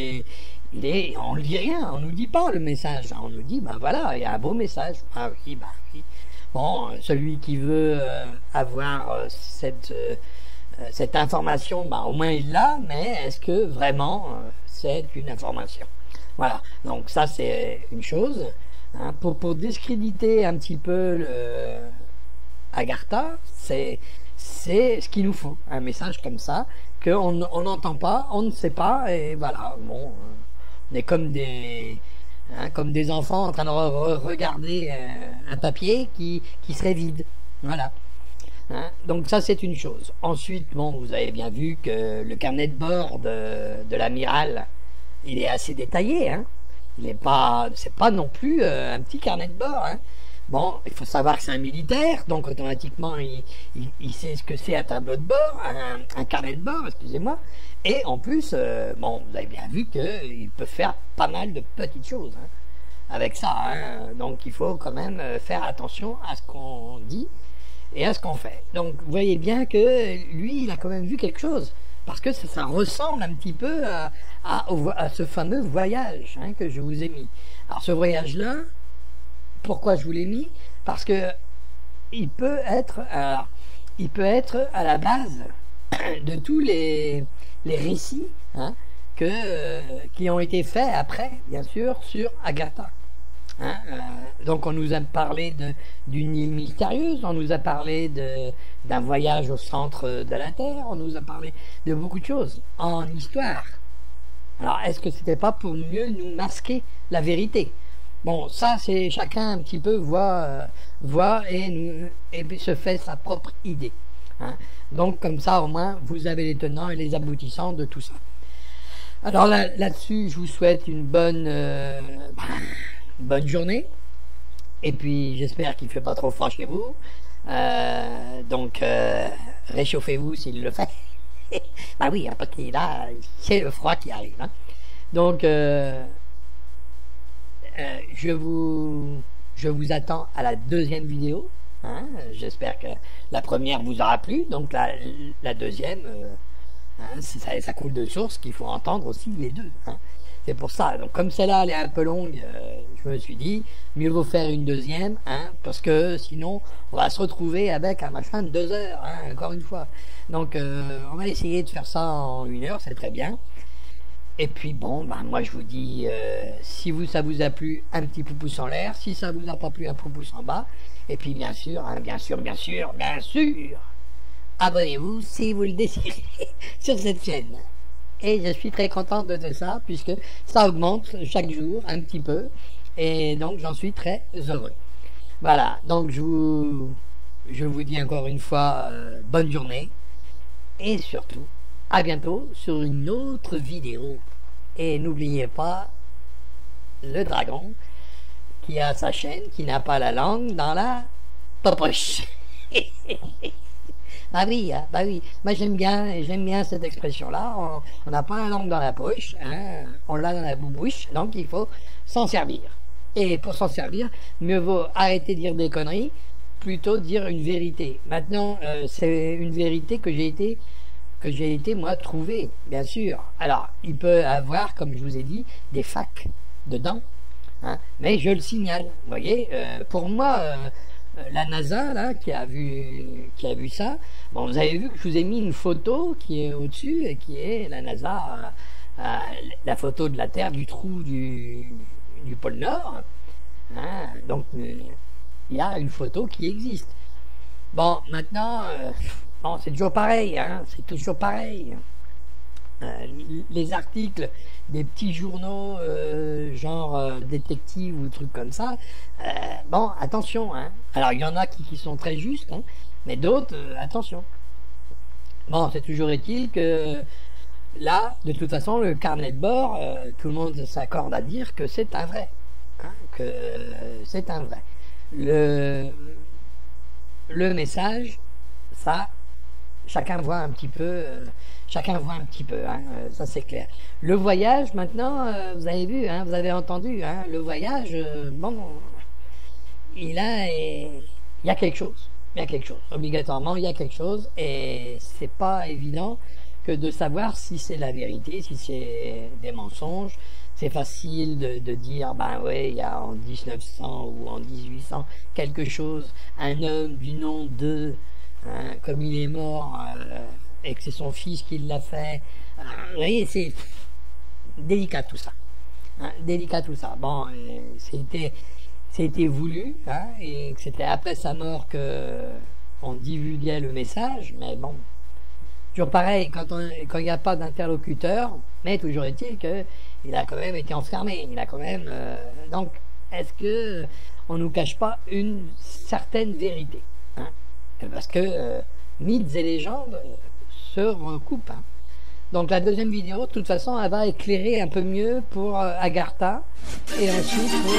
Speaker 1: est on ne dit rien, on nous dit pas le message, on nous dit ben voilà, il y a un beau message. Ah oui, bah oui. Bon, celui qui veut avoir cette information, bah, au moins il l'a, mais est-ce que vraiment c'est une information? Voilà, donc ça c'est une chose. Hein, pour discréditer un petit peu Agartha, c'est ce qu'il nous faut, un message comme ça, qu'on n'entend pas, on ne sait pas, et voilà, bon, on est comme des enfants en train de regarder un papier qui serait vide, voilà. Hein, donc ça c'est une chose. Ensuite, bon, vous avez bien vu que le carnet de bord de l'amiral, il est assez détaillé, hein. C'est pas non plus un petit carnet de bord, hein. Bon, il faut savoir que c'est un militaire, donc automatiquement il sait ce que c'est un tableau de bord, un carnet de bord, excusez-moi. Et en plus, bon, vous avez bien vu qu'il peut faire pas mal de petites choses, hein, avec ça, hein. Donc il faut quand même faire attention à ce qu'on dit et à ce qu'on fait. Donc vous voyez bien que lui, il a quand même vu quelque chose, parce que ça ressemble un petit peu à ce fameux voyage, hein, que je vous ai mis. Alors ce voyage-là, pourquoi je vous l'ai mis? Parce que il peut être à la base de tous les récits, hein, qui ont été faits après, bien sûr, sur Agatha. Hein, donc on nous a parlé d'une île mystérieuse, on nous a parlé d'un voyage au centre de la Terre, on nous a parlé de beaucoup de choses en histoire. Alors est-ce que c'était pas pour mieux nous masquer la vérité? Bon, ça c'est chacun un petit peu voit et se fait sa propre idée. Hein. Donc comme ça au moins vous avez les tenants et les aboutissants de tout ça. Alors là-dessus je vous souhaite une bonne journée, et puis j'espère qu'il ne fait pas trop froid chez vous, donc réchauffez-vous s'il le fait. Bah oui, hein, parce que là c'est le froid qui arrive, hein. Donc je vous attends à la deuxième vidéo, hein. J'espère que la première vous aura plu, donc la deuxième, hein, ça coule de source qu'il faut entendre aussi les deux, hein. C'est pour ça. Donc comme celle-là elle est un peu longue, je me suis dit mieux vaut faire une deuxième, hein, parce que sinon on va se retrouver avec un machin de 2 heures, hein, encore une fois. Donc on va essayer de faire ça en 1 heure, c'est très bien. Et puis bon, bah, moi je vous dis, si ça vous a plu, un petit pouce en l'air. Si ça vous a pas plu, un pouce en bas. Et puis bien sûr, hein, bien sûr, abonnez-vous si vous le désirez sur cette chaîne. Et je suis très content de ça, puisque ça augmente chaque jour un petit peu, et donc j'en suis très heureux. Voilà, donc je vous dis encore une fois bonne journée, et surtout à bientôt sur une autre vidéo. Et n'oubliez pas le dragon qui a sa chaîne, qui n'a pas la langue dans la poche. Bah oui, hein, bah oui. Moi j'aime bien cette expression-là. On n'a pas la langue dans la poche, hein, on l'a dans la boubouche, donc il faut s'en servir. Et pour s'en servir, mieux vaut arrêter de dire des conneries, plutôt dire une vérité. Maintenant, c'est une vérité que j'ai été moi trouver, bien sûr. Alors, il peut avoir, comme je vous ai dit, des facs dedans, hein, mais je le signale. Vous voyez, pour moi. La NASA là qui a vu ça, bon, vous avez vu que je vous ai mis une photo qui est au-dessus et qui est la NASA, la photo de la Terre, du trou du pôle Nord, hein, donc il y a une photo qui existe. Bon, maintenant bon, c'est toujours pareil, hein, c'est toujours pareil. Les articles des petits journaux genre détective ou trucs comme ça, bon, attention, hein. Alors il y en a qui sont très justes, hein, mais d'autres, attention. Bon, c'est toujours est-il que là, de toute façon, le carnet de bord, tout le monde s'accorde à dire que c'est un vrai, hein, que c'est un vrai. Le message, ça, chacun voit un petit peu, hein, ça c'est clair. Le voyage, maintenant, vous avez vu, hein, vous avez entendu, hein, le voyage, bon, il y a quelque chose, obligatoirement il y a quelque chose, et c'est pas évident que de savoir si c'est la vérité, si c'est des mensonges. C'est facile de dire, ben ouais, il y a en 1900 ou en 1800 quelque chose, un homme du nom de, hein, comme il est mort et que c'est son fils qui l'a fait. Vous voyez, c'est délicat tout ça. Hein, délicat tout ça. Bon, c'était voulu, hein, et que c'était après sa mort que on divulguait le message, mais bon, toujours pareil, quand il n'y a pas d'interlocuteur, mais toujours est-il qu'il a quand même été enfermé, il a quand même... donc, est-ce que on nous cache pas une certaine vérité, hein, parce que mythes et légendes se recoupent, hein. Donc la deuxième vidéo, de toute façon, elle va éclairer un peu mieux pour Agartha, et ensuite pour...